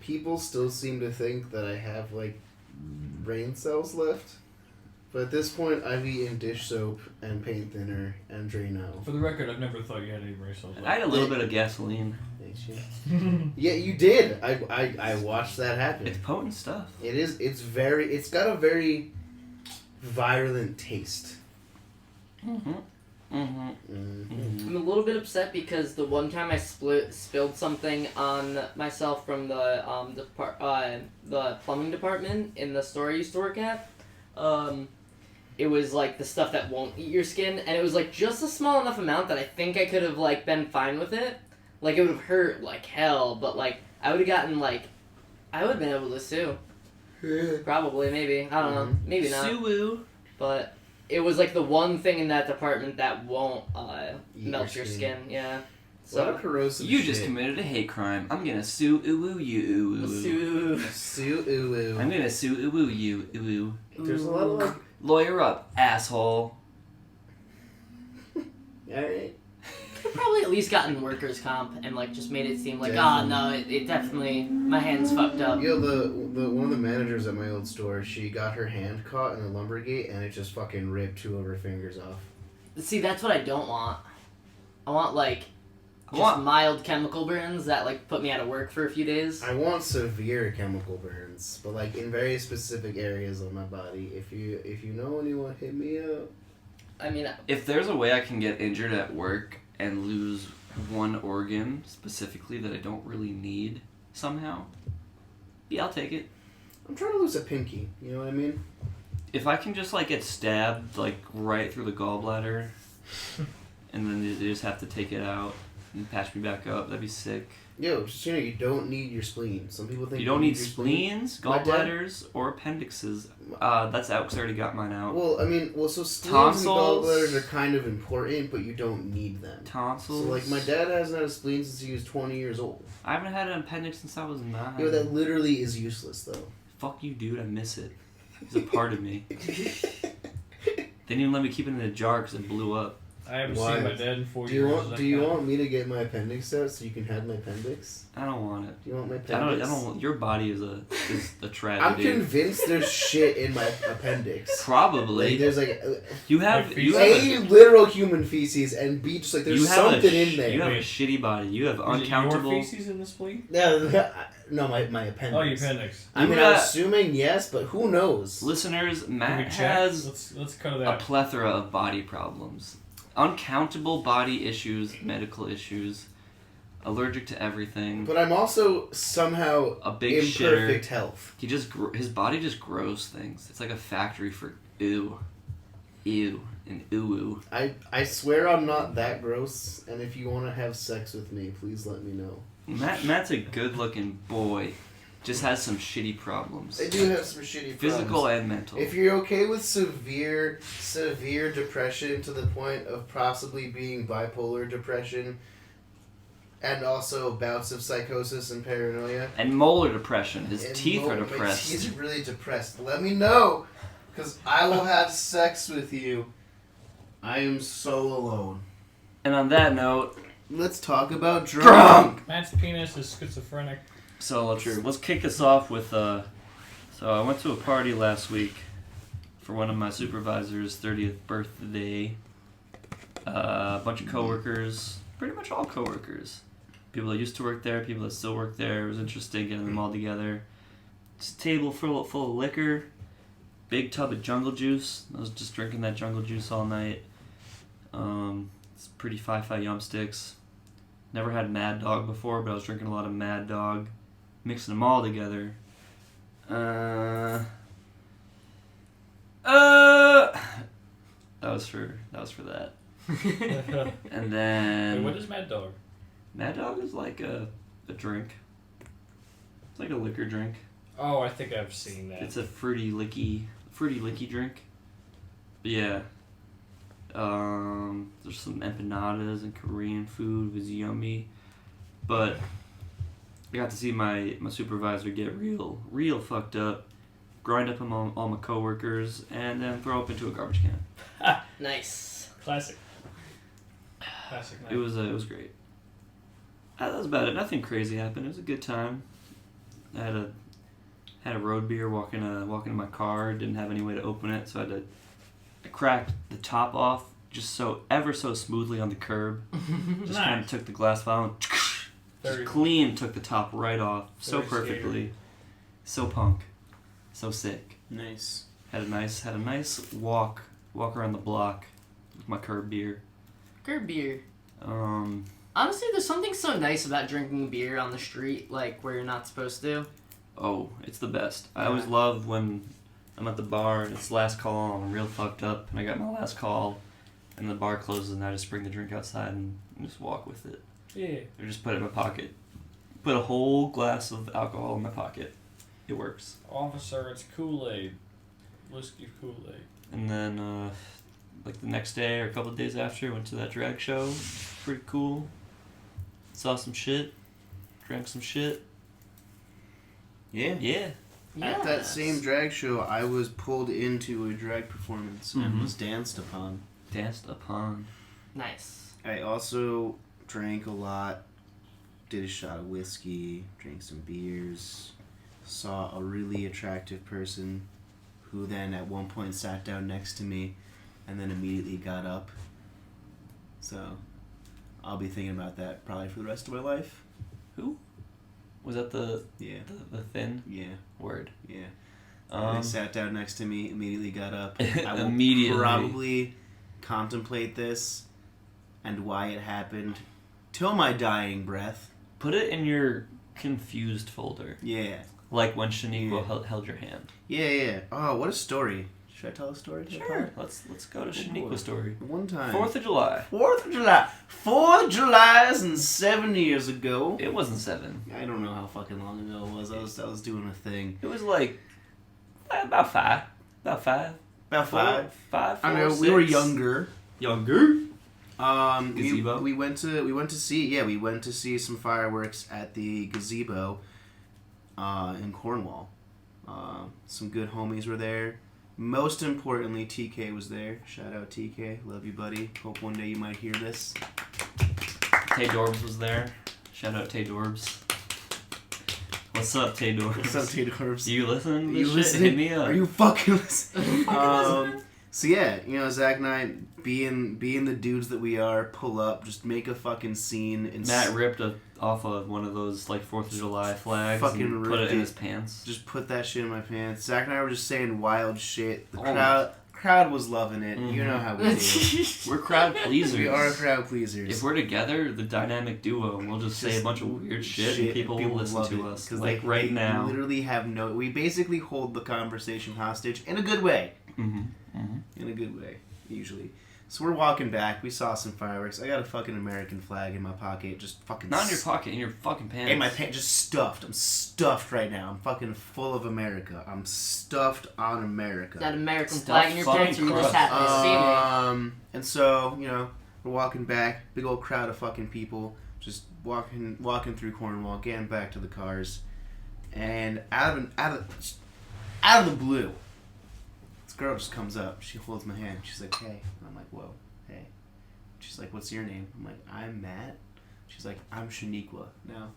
[SPEAKER 5] people still seem to think that I have like brain cells left. But at this point, I've eaten dish soap and paint thinner and Drano.
[SPEAKER 3] For the record, I've never thought you had any brain cells.
[SPEAKER 1] I had a little bit of gasoline.
[SPEAKER 5] Thanks, you. Yeah, you did. I watched that happen.
[SPEAKER 1] It's potent stuff.
[SPEAKER 5] It is. It's got a very virulent taste.
[SPEAKER 1] Mm-hmm. Mm-hmm.
[SPEAKER 5] Mm-hmm.
[SPEAKER 4] I'm a little bit upset because the one time I spilled something on myself from the plumbing department in the store I used to work at. It was like the stuff that won't eat your skin, and it was like just a small enough amount that I think I could have like been fine with it. Like it would have hurt like hell, but like I would have gotten like I would have been able to sue. Probably, maybe. I don't know. Maybe not.
[SPEAKER 1] Suwoo.
[SPEAKER 4] But it was like the one thing in that department that won't
[SPEAKER 5] Eat
[SPEAKER 4] melt
[SPEAKER 5] your
[SPEAKER 4] your
[SPEAKER 5] skin.
[SPEAKER 4] skin. Yeah.
[SPEAKER 5] A lot of
[SPEAKER 4] So,
[SPEAKER 5] corrosive
[SPEAKER 1] You
[SPEAKER 5] shit.
[SPEAKER 1] just committed a hate crime. I'm gonna sue ooh you ooh.
[SPEAKER 5] Sue ooh ooh.
[SPEAKER 1] I'm gonna sue ooh you ooh.
[SPEAKER 5] There's a lot of like.
[SPEAKER 1] Lawyer up, asshole.
[SPEAKER 5] Alright.
[SPEAKER 4] I've probably at least gotten workers' comp and like just made it seem like,
[SPEAKER 5] Definitely.
[SPEAKER 4] it definitely, my hand's fucked up.
[SPEAKER 5] Yo, the one of the managers at my old store, she got her hand caught in the lumber gate and it just fucking ripped 2 of her fingers off.
[SPEAKER 4] See, that's what I don't want. I want like
[SPEAKER 1] I
[SPEAKER 4] just
[SPEAKER 1] want-
[SPEAKER 4] mild chemical burns that like put me out of work for a few days.
[SPEAKER 5] I want severe chemical burns, but like in very specific areas of my body. If you know anyone, hit me up.
[SPEAKER 4] I mean,
[SPEAKER 1] If there's a way I can get injured at work and lose one organ specifically that I don't really need somehow, yeah, I'll take it.
[SPEAKER 5] I'm trying to lose a pinky. You know what I mean?
[SPEAKER 1] If I can just like get stabbed like right through the gallbladder, and then they just have to take it out and patch me back up, that'd be sick.
[SPEAKER 5] Yo, just you don't need your spleen. Some people think
[SPEAKER 1] You don't need
[SPEAKER 5] your spleen.
[SPEAKER 1] spleens,
[SPEAKER 5] My dad-
[SPEAKER 1] gallbladders, or appendixes. That's out because I already got mine out.
[SPEAKER 5] Well, I mean, so spleens
[SPEAKER 1] Tonsils.
[SPEAKER 5] and gallbladders are kind of important, but you don't need them.
[SPEAKER 1] Tonsils.
[SPEAKER 5] So like my dad hasn't had a spleen since he was 20 years old.
[SPEAKER 1] I haven't had an appendix since I was 9.
[SPEAKER 5] Yo, that literally is useless though.
[SPEAKER 1] Fuck you, dude. I miss it. It's a part of me. They didn't even let me keep it in a jar because it blew up.
[SPEAKER 3] I haven't
[SPEAKER 5] Why?
[SPEAKER 3] seen my dad in 4
[SPEAKER 5] Do
[SPEAKER 3] years.
[SPEAKER 5] you want? Do you want me to get my appendix out so you can have my appendix?
[SPEAKER 1] I don't want it.
[SPEAKER 5] Do you want my
[SPEAKER 1] I
[SPEAKER 5] appendix?
[SPEAKER 1] don't. Your body is a
[SPEAKER 5] I'm
[SPEAKER 1] tragedy.
[SPEAKER 5] convinced there's shit in my appendix.
[SPEAKER 1] Probably.
[SPEAKER 5] Like there's like
[SPEAKER 1] You have
[SPEAKER 3] Like
[SPEAKER 1] you
[SPEAKER 3] feces?
[SPEAKER 1] have
[SPEAKER 5] A, literal human feces and B, just like
[SPEAKER 1] you
[SPEAKER 5] there's
[SPEAKER 1] have
[SPEAKER 5] something
[SPEAKER 1] a,
[SPEAKER 5] in there.
[SPEAKER 1] You have a
[SPEAKER 3] Wait.
[SPEAKER 1] shitty body. You have
[SPEAKER 3] Is
[SPEAKER 1] uncountable.
[SPEAKER 3] it your feces in the spleen?
[SPEAKER 5] No, my appendix.
[SPEAKER 3] Oh, your appendix.
[SPEAKER 5] I mean,
[SPEAKER 1] You
[SPEAKER 5] I'm
[SPEAKER 1] got-
[SPEAKER 5] assuming yes, but who knows?
[SPEAKER 1] Listeners,
[SPEAKER 3] Can we
[SPEAKER 1] Matt
[SPEAKER 3] check?
[SPEAKER 1] has
[SPEAKER 3] Let's cut it
[SPEAKER 1] a
[SPEAKER 3] out.
[SPEAKER 1] plethora of body problems, uncountable body issues, medical issues, allergic to everything.
[SPEAKER 5] But I'm also somehow
[SPEAKER 1] A big
[SPEAKER 5] imperfect
[SPEAKER 1] shitter.
[SPEAKER 5] health.
[SPEAKER 1] He just his body just grows things. It's like a factory for ew, and ooh.
[SPEAKER 5] I swear I'm not that gross, and if you want to have sex with me, please let me know.
[SPEAKER 1] Matt's a good-looking boy, just has some shitty problems,
[SPEAKER 5] I do have some shitty
[SPEAKER 1] physical
[SPEAKER 5] problems.
[SPEAKER 1] and mental.
[SPEAKER 5] If you're okay with severe depression to the point of possibly being bipolar depression, and also bouts of psychosis and paranoia,
[SPEAKER 1] And molar depression. His
[SPEAKER 5] and
[SPEAKER 1] teeth are
[SPEAKER 5] my
[SPEAKER 1] depressed.
[SPEAKER 5] teeth are really depressed. Let me know, because I will have sex with you. I am so alone.
[SPEAKER 1] And on that note,
[SPEAKER 5] Let's talk about
[SPEAKER 1] drunk.
[SPEAKER 3] Matt's penis is schizophrenic.
[SPEAKER 1] So let's kick this off with So I went to a party last week for one of my supervisor's 30th birthday. A bunch of coworkers, pretty much all coworkers. People that used to work there, people that still work there. It was interesting getting them all together. Just a table full of liquor, big tub of jungle juice. I was just drinking that jungle juice all night. It's pretty fi-fi yum sticks. Never had Mad Dog before, but I was drinking a lot of Mad Dog, mixing them all together. That was for that. And then
[SPEAKER 3] Wait, what is Mad Dog?
[SPEAKER 1] Mad Dog is like a drink. It's like a liquor drink.
[SPEAKER 3] Oh, I think I've seen that.
[SPEAKER 1] It's a fruity licky drink. But yeah. There's some empanadas and Korean food. It was yummy. But I got to see my supervisor get real fucked up, grind up all my coworkers, and then throw up into a garbage can.
[SPEAKER 4] Nice.
[SPEAKER 3] Classic. Classic night.
[SPEAKER 1] It was great. That was about it. Nothing crazy happened. It was a good time. I had a road beer walking to my car. Didn't have any way to open it, so I cracked the top off just ever so smoothly on the curb. Just kind of
[SPEAKER 3] Nice.
[SPEAKER 1] took the glass vial and
[SPEAKER 3] Very-
[SPEAKER 1] just clean took the top right off so
[SPEAKER 3] Very
[SPEAKER 1] perfectly. So punk. So sick.
[SPEAKER 2] Nice.
[SPEAKER 1] Had a nice walk around the block with my curb beer.
[SPEAKER 4] Good beer.
[SPEAKER 1] Um
[SPEAKER 4] Honestly, there's something so nice about drinking beer on the street, like where you're not supposed to.
[SPEAKER 1] oh, it's the best. I always love when I'm at the bar and it's last call and I'm real fucked up and I got my last call and the bar closes and I just bring the drink outside and just walk with it.
[SPEAKER 3] Yeah.
[SPEAKER 1] Or just put it in my pocket. Put a whole glass of alcohol in my pocket. It works.
[SPEAKER 3] Officer, it's Kool-Aid. Whiskey Kool-Aid.
[SPEAKER 1] And then, like the next day or a couple of days after, went to that drag show. Pretty cool. saw some shit, drank some shit.
[SPEAKER 2] Yeah.
[SPEAKER 1] Yeah.
[SPEAKER 2] At that
[SPEAKER 4] Yes.
[SPEAKER 2] same drag show, I was pulled into a drag performance and
[SPEAKER 1] Mhm.
[SPEAKER 2] was danced upon.
[SPEAKER 1] Danced upon.
[SPEAKER 4] Nice.
[SPEAKER 2] I also drank a lot, did a shot of whiskey, drank some beers, saw a really attractive person who then at one point sat down next to me and then immediately got up. So I'll be thinking about that probably for the rest of my life.
[SPEAKER 1] Who? Was that the
[SPEAKER 2] Yeah.
[SPEAKER 1] the thin
[SPEAKER 2] Yeah.
[SPEAKER 1] word?
[SPEAKER 2] Yeah. They sat down next to me, immediately got up. I will
[SPEAKER 1] Immediately.
[SPEAKER 2] probably contemplate this and why it happened till my dying breath.
[SPEAKER 1] Put it in your confused folder.
[SPEAKER 2] Yeah.
[SPEAKER 1] Like when Shaniqua
[SPEAKER 2] Yeah.
[SPEAKER 1] held your hand.
[SPEAKER 2] Yeah. Oh, what a story. Should I tell a story?
[SPEAKER 1] Sure. Let's go to Shaniqua's story.
[SPEAKER 2] One time.
[SPEAKER 1] 4th of July.
[SPEAKER 2] 4th of July. 4th of July and 7 years ago.
[SPEAKER 1] It wasn't 7.
[SPEAKER 2] I don't know how fucking long ago it was. I was doing a thing.
[SPEAKER 1] It was like about 5. About 5.
[SPEAKER 2] About 5.
[SPEAKER 1] 5.
[SPEAKER 2] I know, we were younger.
[SPEAKER 1] Younger.
[SPEAKER 2] Gazebo.
[SPEAKER 1] Gazebo?
[SPEAKER 2] We went to see some fireworks at the gazebo in Cornwall. Some good homies were there. Most importantly, TK was there. Shout out TK, love you, buddy. Hope one day you might hear this.
[SPEAKER 1] Tay Dorbs was there. Shout out Tay Dorbs. What's up, Tay Dorbs?
[SPEAKER 2] What's up, Tay Dorbs?
[SPEAKER 1] You listen?
[SPEAKER 2] You
[SPEAKER 1] Shit,
[SPEAKER 2] listening?
[SPEAKER 1] Hit me up.
[SPEAKER 2] Are you fucking listening? So yeah, Zach and I, being the dudes that we are, pull up, just make a fucking scene. And
[SPEAKER 1] Matt ripped off of one of those like 4th of July flags
[SPEAKER 2] Fucking
[SPEAKER 1] and put
[SPEAKER 2] ripped
[SPEAKER 1] it in
[SPEAKER 2] it.
[SPEAKER 1] his pants.
[SPEAKER 2] just put that shit in my pants. Zach and I were just saying wild shit. The
[SPEAKER 1] Oh.
[SPEAKER 2] crowd was loving it. You know how we do.
[SPEAKER 1] We're crowd pleasers.
[SPEAKER 2] We are crowd pleasers.
[SPEAKER 1] If we're together, the dynamic duo, and we'll just say a bunch of weird shit, and people will listen
[SPEAKER 2] love
[SPEAKER 1] to
[SPEAKER 2] it,
[SPEAKER 1] us.
[SPEAKER 2] 'cause
[SPEAKER 1] Like
[SPEAKER 2] they
[SPEAKER 1] right now.
[SPEAKER 2] literally have no. We basically hold the conversation hostage in a good way.
[SPEAKER 1] Mm-hmm.
[SPEAKER 2] In a good way, usually. So we're walking back. We saw some fireworks. I got a fucking American flag in my pocket, just fucking.
[SPEAKER 1] Not in your pocket, in your fucking pants.
[SPEAKER 2] In my pants, just stuffed. I'm stuffed right now. I'm fucking full of America. I'm stuffed on America.
[SPEAKER 4] That American
[SPEAKER 1] Stuff
[SPEAKER 4] flag in your
[SPEAKER 1] fucking
[SPEAKER 4] pants, or you
[SPEAKER 1] crust.
[SPEAKER 4] just happen to see me.
[SPEAKER 2] And so, we're walking back, big old crowd of fucking people, just walking through Cornwall, getting back to the cars, and out of the blue, this girl just comes up. She holds my hand. She's like, "Hey," and I'm like, "Whoa, hey." She's like, "What's your name?" I'm like, "I'm Matt." She's like, "I'm Shaniqua." Now,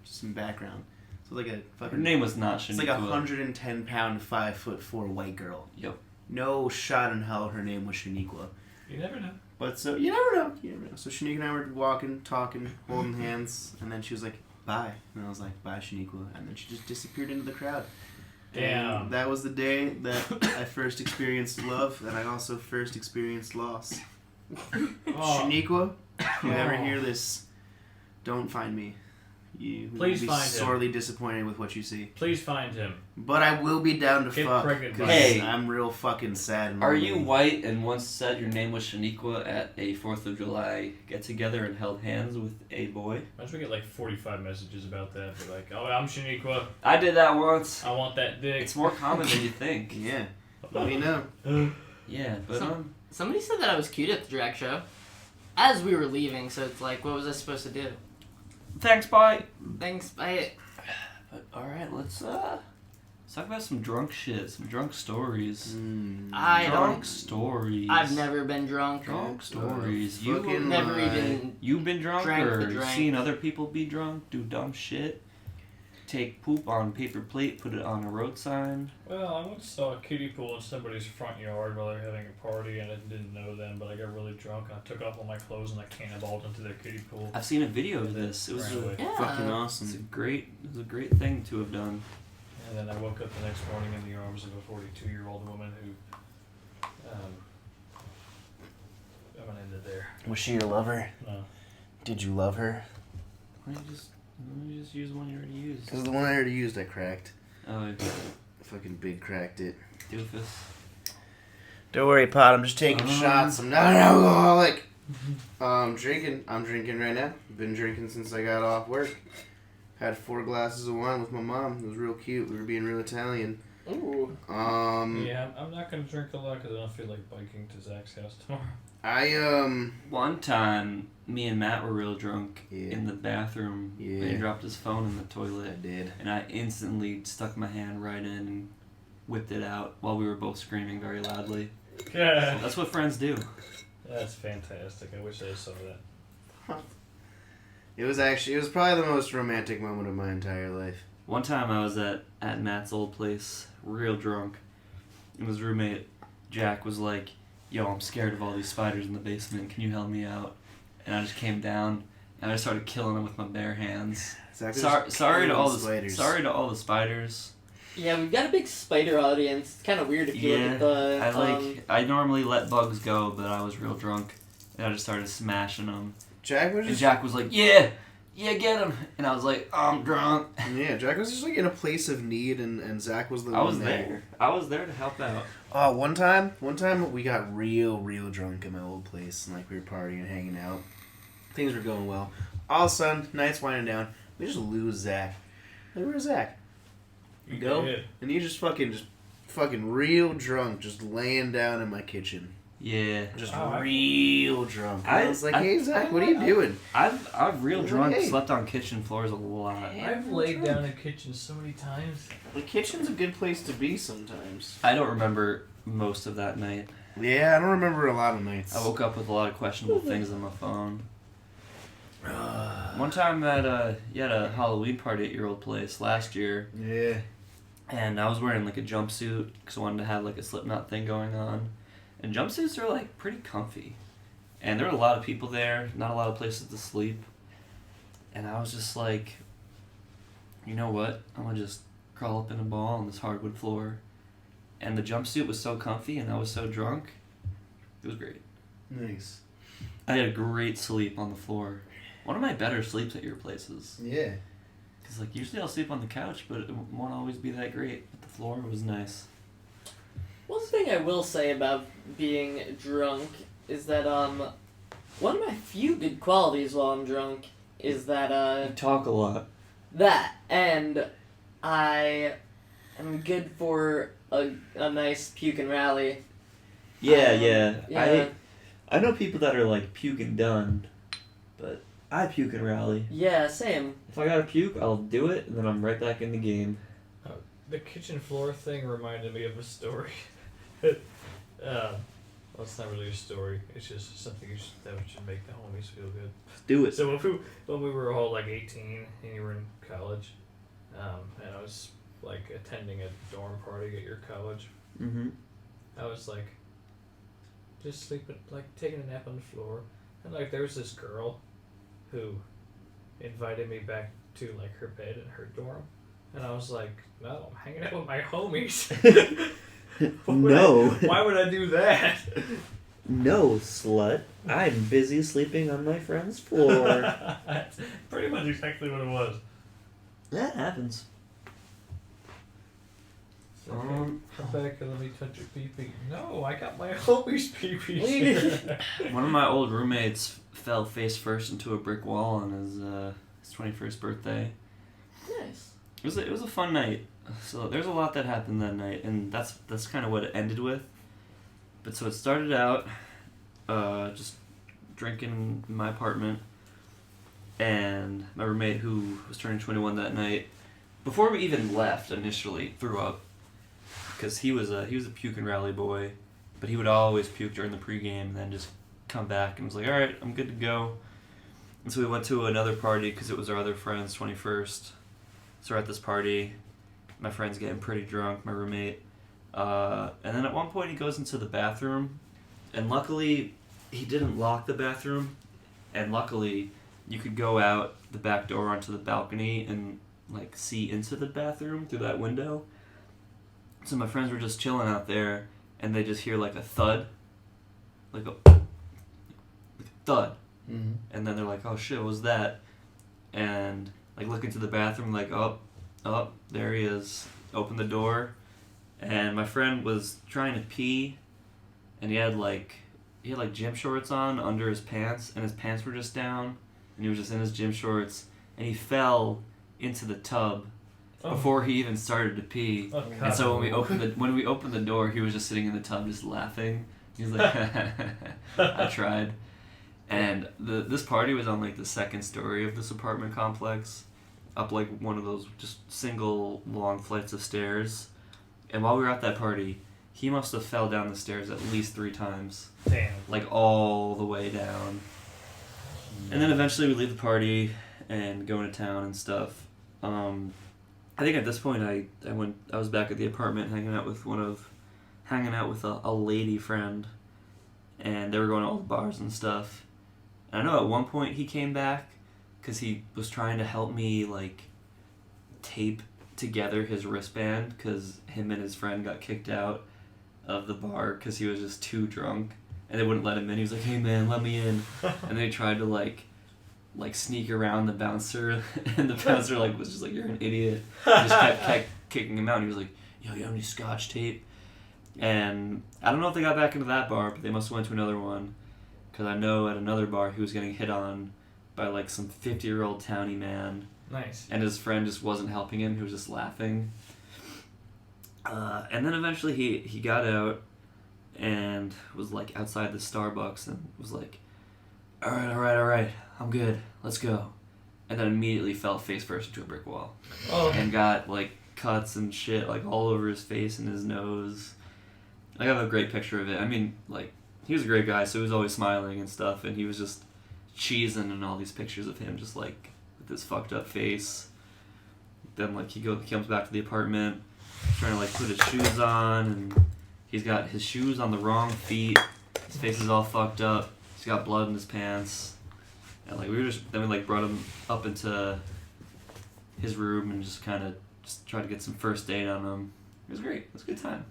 [SPEAKER 2] just some background. So like a
[SPEAKER 1] Her
[SPEAKER 2] fucking.
[SPEAKER 1] name was not Shaniqua.
[SPEAKER 2] It's like a 110-pound, 5'4" white girl.
[SPEAKER 1] Yep.
[SPEAKER 2] No shot in hell her name was Shaniqua.
[SPEAKER 3] You never know.
[SPEAKER 2] But so, you never know. So Shaniqua and I were walking, talking, holding hands, and then she was like, "Bye." And I was like, "Bye, Shaniqua." And then she just disappeared into the crowd.
[SPEAKER 3] Damn.
[SPEAKER 2] And that was the day that I first experienced love, and I also first experienced loss.
[SPEAKER 3] Oh,
[SPEAKER 2] Shaniqua, if you ever hear this, don't find me. You
[SPEAKER 3] Please
[SPEAKER 2] will be
[SPEAKER 3] find him.
[SPEAKER 2] sorely disappointed with what you see.
[SPEAKER 3] please find him.
[SPEAKER 2] But I will be down to
[SPEAKER 3] Get
[SPEAKER 2] fuck.
[SPEAKER 3] pregnant by
[SPEAKER 2] 'cause
[SPEAKER 1] him. Hey.
[SPEAKER 2] I'm real fucking sad. And
[SPEAKER 1] Are
[SPEAKER 2] lonely.
[SPEAKER 1] you white and once said your name was Shaniqua at a 4th of July get together and held hands with a boy?
[SPEAKER 3] Imagine we get like 45 messages about that. Be like, "Oh, I'm Shaniqua.
[SPEAKER 1] I did that once.
[SPEAKER 3] I want that dick."
[SPEAKER 1] It's more common than you think.
[SPEAKER 2] Yeah. Let me know.
[SPEAKER 1] Yeah, but
[SPEAKER 4] Somebody said that I was cute at the drag show. As we were leaving, so it's like, what was I supposed to do?
[SPEAKER 1] thanks, bye.
[SPEAKER 4] Thanks, bye.
[SPEAKER 1] But all right, let's talk about some drunk shit, some drunk stories.
[SPEAKER 4] I
[SPEAKER 1] Drunk
[SPEAKER 4] don't.
[SPEAKER 1] stories.
[SPEAKER 4] I've never been drunk.
[SPEAKER 1] Drunk stories.
[SPEAKER 2] fucking
[SPEAKER 4] Never
[SPEAKER 2] lie.
[SPEAKER 4] even.
[SPEAKER 1] You've been drunk
[SPEAKER 4] Drank the
[SPEAKER 1] or
[SPEAKER 4] drink.
[SPEAKER 1] seen other people be drunk, do dumb shit, take poop on paper plate, put it on a road sign.
[SPEAKER 3] Well, I once saw a kiddie pool in somebody's front yard while they were having a party, and I didn't know them, but I got really drunk, and I took off all my clothes, and I cannonballed into their kiddie pool.
[SPEAKER 1] I've seen a video of this. It was
[SPEAKER 3] Ran away.
[SPEAKER 4] Yeah.
[SPEAKER 2] Fucking
[SPEAKER 1] It's a
[SPEAKER 2] awesome.
[SPEAKER 1] great thing to have done.
[SPEAKER 3] And then I woke up the next morning in the arms of a 42-year-old woman who, I'm gonna end it there.
[SPEAKER 2] Was she your lover?
[SPEAKER 3] No.
[SPEAKER 2] Did you love her?
[SPEAKER 1] Why don't you just use one you already used?
[SPEAKER 2] Because the one I already used, I cracked.
[SPEAKER 1] Oh,
[SPEAKER 2] Fucking big cracked it.
[SPEAKER 1] doofus.
[SPEAKER 2] Don't worry, Pot. I'm just taking shots. I'm not an alcoholic. I'm drinking right now. Been drinking since I got off work. Had 4 glasses of wine with my mom. It was real cute. We were being real Italian.
[SPEAKER 4] Ooh.
[SPEAKER 3] Yeah, I'm not gonna drink a lot because I don't feel like biking to Zach's house tomorrow.
[SPEAKER 1] One time, me and Matt were real drunk
[SPEAKER 2] Yeah.
[SPEAKER 1] in the bathroom.
[SPEAKER 2] Yeah.
[SPEAKER 1] He dropped his phone in the
[SPEAKER 2] I
[SPEAKER 1] toilet,
[SPEAKER 2] did.
[SPEAKER 1] and I instantly stuck my hand right in and whipped it out while we were both screaming very loudly.
[SPEAKER 3] Yeah.
[SPEAKER 1] That's what friends do.
[SPEAKER 3] That's fantastic. I wish I saw that.
[SPEAKER 2] It was probably the most romantic moment of my entire life.
[SPEAKER 1] One time I was at Matt's old place, real drunk, and his roommate, Jack, was like, "Yo, I'm scared of all these spiders in the basement. Can you help me out?" And I just came down, and I started killing them with my bare hands.
[SPEAKER 2] Zach was
[SPEAKER 1] Sorry to all the
[SPEAKER 2] spiders.
[SPEAKER 1] Sorry to all the spiders.
[SPEAKER 4] Yeah, we've got a big spider audience. It's kind of weird if you look at the.
[SPEAKER 1] I normally let bugs go, but I was real drunk, and I just started smashing them.
[SPEAKER 2] Jack was
[SPEAKER 1] And
[SPEAKER 2] just
[SPEAKER 1] Jack was like, "Yeah, get him," and I was like, "I'm drunk."
[SPEAKER 2] yeah. Jack was just like in a place of need, and Zach was the
[SPEAKER 1] I
[SPEAKER 2] one
[SPEAKER 1] was there. I was there to help out.
[SPEAKER 2] Oh, one time we got real drunk at my old place, and like we were partying and hanging out. Things were going well. All of a sudden, night's winding down. We just lose Zach. Like, where's Zach?
[SPEAKER 3] You
[SPEAKER 2] Go.
[SPEAKER 3] did.
[SPEAKER 2] And he's just fucking real drunk, just laying down in my kitchen.
[SPEAKER 1] Yeah.
[SPEAKER 2] Just
[SPEAKER 3] Oh,
[SPEAKER 2] real drunk. And I was like, hey, Zach, what are you doing?
[SPEAKER 1] I've real
[SPEAKER 2] Like,
[SPEAKER 1] drunk
[SPEAKER 2] hey.
[SPEAKER 1] slept on kitchen floors a lot.
[SPEAKER 3] I've laid down in the kitchen so many times.
[SPEAKER 2] The kitchen's a good place to be sometimes.
[SPEAKER 1] I don't remember most of that night.
[SPEAKER 2] Yeah, I don't remember a lot of nights.
[SPEAKER 1] I woke up with a lot of questionable things on my phone. One time you had a Halloween party at your old place last year,
[SPEAKER 2] Yeah.
[SPEAKER 1] and I was wearing like a jumpsuit because I wanted to have like a Slipknot thing going on. And jumpsuits are like pretty comfy. And there were a lot of people there, not a lot of places to sleep. And I was just like, you know what? I'm gonna just crawl up in a ball on this hardwood floor. And the jumpsuit was so comfy and I was so drunk. It was great.
[SPEAKER 2] Nice.
[SPEAKER 1] I had a great sleep on the floor. One of my better sleeps at your places.
[SPEAKER 2] Yeah.
[SPEAKER 1] Because like usually I'll sleep on the couch, but it won't always be that great. But the floor was nice.
[SPEAKER 4] One thing I will say about being drunk is that one of my few good qualities while I'm drunk is that
[SPEAKER 1] You talk a lot.
[SPEAKER 4] that and I am good for a nice puke and rally. Yeah.
[SPEAKER 1] I know people that are like puke and done, but I puke and rally.
[SPEAKER 4] Yeah, same.
[SPEAKER 1] If I gotta puke, I'll do it, and then I'm right back in the game.
[SPEAKER 3] The kitchen floor thing reminded me of a story. Well, it's not really a story. It's just something that should make the homies feel good.
[SPEAKER 1] Do it.
[SPEAKER 3] So when we were all like 18 and you were in college, and I was like attending a dorm party at your college,
[SPEAKER 1] Mm-hmm.
[SPEAKER 3] I was like just sleeping, like taking a nap on the floor, and like there was this girl who invited me back to like her bed in her dorm, and I was like, no, I'm hanging out with my homies. Why would I do that?
[SPEAKER 1] No, slut. I'm busy sleeping on my friend's floor.
[SPEAKER 3] That's pretty much exactly what it was.
[SPEAKER 1] That happens.
[SPEAKER 3] Come back and let me touch your pee-pee. No, I got my homies pee-pee.
[SPEAKER 1] One of my old roommates fell face first into a brick wall on his 21st birthday.
[SPEAKER 4] Nice.
[SPEAKER 1] It was a fun night. So there's a lot that happened that night, and that's kind of what it ended with. But so it started out just drinking in my apartment, and my roommate, who was turning 21 that night, before we even left initially, threw up because he was a puke and rally boy, but he would always puke during the pregame and then just come back and was like, all right, I'm good to go. And so we went to another party because it was our other friend's 21st. So we're at this party. My friend's getting pretty drunk, my roommate. And then at one point he goes into the bathroom, and luckily he didn't lock the bathroom, and luckily you could go out the back door onto the balcony and like see into the bathroom through that window. So my friends were just chilling out there, and they just hear like a thud, like a thud,
[SPEAKER 2] Mm-hmm.
[SPEAKER 1] and then they're like, oh shit, what was that? And like look into the bathroom, like, oh, there he is. Open the door, and my friend was trying to pee, and he had like gym shorts on under his pants, and his pants were just down, and he was just in his gym shorts, and he fell into the tub, before he even started to pee.
[SPEAKER 3] Oh,
[SPEAKER 1] And
[SPEAKER 3] God.
[SPEAKER 1] so when we opened the door, he was just sitting in the tub, just laughing. He was like, "I tried." And this party was on like the second story of this apartment complex, up like one of those just single long flights of stairs. And while we were at that party, he must have fell down the stairs at least 3 times,
[SPEAKER 3] Damn.
[SPEAKER 1] like all the way down. And then eventually we leave the party and go into town and stuff. I think at this point I was back at the apartment hanging out with a lady friend, and they were going to all the bars and stuff. And I know at one point he came back because he was trying to help me like tape together his wristband because him and his friend got kicked out of the bar because he was just too drunk and they wouldn't let him in. He was like, "Hey man, let me in," and they tried to like sneak around the bouncer, and the bouncer like was just like, "You're an idiot." He just kept kicking him out. And he was like, "Yo, you have any Scotch tape?" And I don't know if they got back into that bar, but they must have went to another one because I know at another bar he was getting hit on by like some 50-year-old townie man.
[SPEAKER 3] Nice.
[SPEAKER 1] And his friend just wasn't helping him. He was just laughing. And then eventually he got out and was like outside the Starbucks and was like, all right, I'm good. Let's go. And then immediately fell face first into a brick wall.
[SPEAKER 3] Oh.
[SPEAKER 1] And got like cuts and shit like all over his face and his nose. I have a great picture of it. I mean, like, he was a great guy, so he was always smiling and stuff, and he was just cheesing in all these pictures of him just like with this fucked up face. Then like he comes back to the apartment trying to like put his shoes on, and he's got his shoes on the wrong feet. His face is all fucked up. He's got blood in his pants. And like we like brought him up into his room and just kind of tried to get some first aid on him. It was great. It was a good time.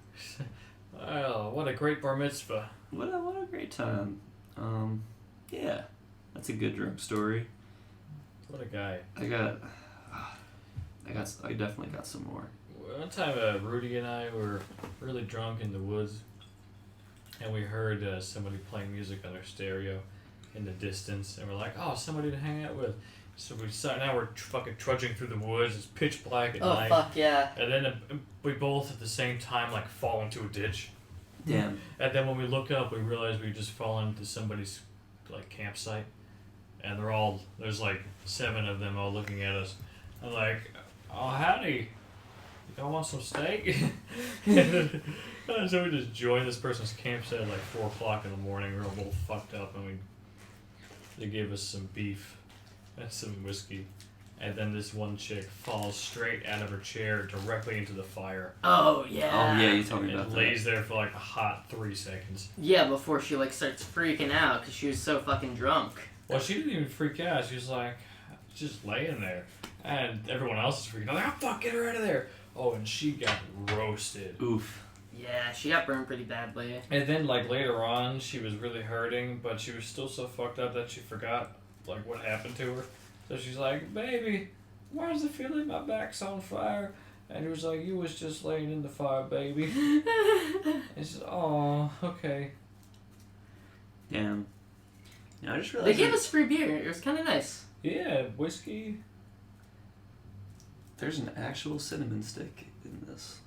[SPEAKER 3] Oh, what a great bar mitzvah.
[SPEAKER 1] What a great time. Yeah, that's a good drunk story.
[SPEAKER 3] What a guy.
[SPEAKER 1] I definitely got some more.
[SPEAKER 3] One time, Rudy and I were really drunk in the woods, and we heard somebody playing music on their stereo in the distance, and we're like, "Oh, somebody to hang out with." So now we're fucking trudging through the woods. It's pitch black at night.
[SPEAKER 4] Oh fuck yeah.
[SPEAKER 3] And then we both at the same time like fall into a ditch.
[SPEAKER 1] Damn.
[SPEAKER 3] And then when we look up, we realize we just fallen into somebody's like campsite, and there's like 7 of them all looking at us. I'm like, "Oh howdy, y'all want some steak?" And so we just joined this person's campsite at like 4 o'clock in the morning. We were all both fucked up, and they gave us some beef and some whiskey. And then this one chick falls straight out of her chair directly into the fire.
[SPEAKER 4] Oh yeah.
[SPEAKER 1] Oh yeah, you told me about
[SPEAKER 3] And
[SPEAKER 1] that.
[SPEAKER 3] lays there for like a hot 3 seconds.
[SPEAKER 4] Yeah, before she like starts freaking out because she was so fucking drunk.
[SPEAKER 3] Well, she didn't even freak out. She was like, just laying there. And everyone else is freaking out. Like, "Oh, fuck, get her out of there." Oh, and she got roasted.
[SPEAKER 1] Oof.
[SPEAKER 4] Yeah, she got burned pretty badly.
[SPEAKER 3] And then, like, later on, she was really hurting, but she was still so fucked up that she forgot, like, what happened to her. So she's like, "Baby, why does it feel like my back's on fire?" And he was like, "You was just laying in the fire, baby." And she said, "Oh, okay."
[SPEAKER 1] Damn. Yeah, I just
[SPEAKER 4] They
[SPEAKER 1] realized
[SPEAKER 4] gave us free beer. It was kind of nice.
[SPEAKER 3] Yeah, whiskey.
[SPEAKER 1] there's an actual cinnamon stick in this.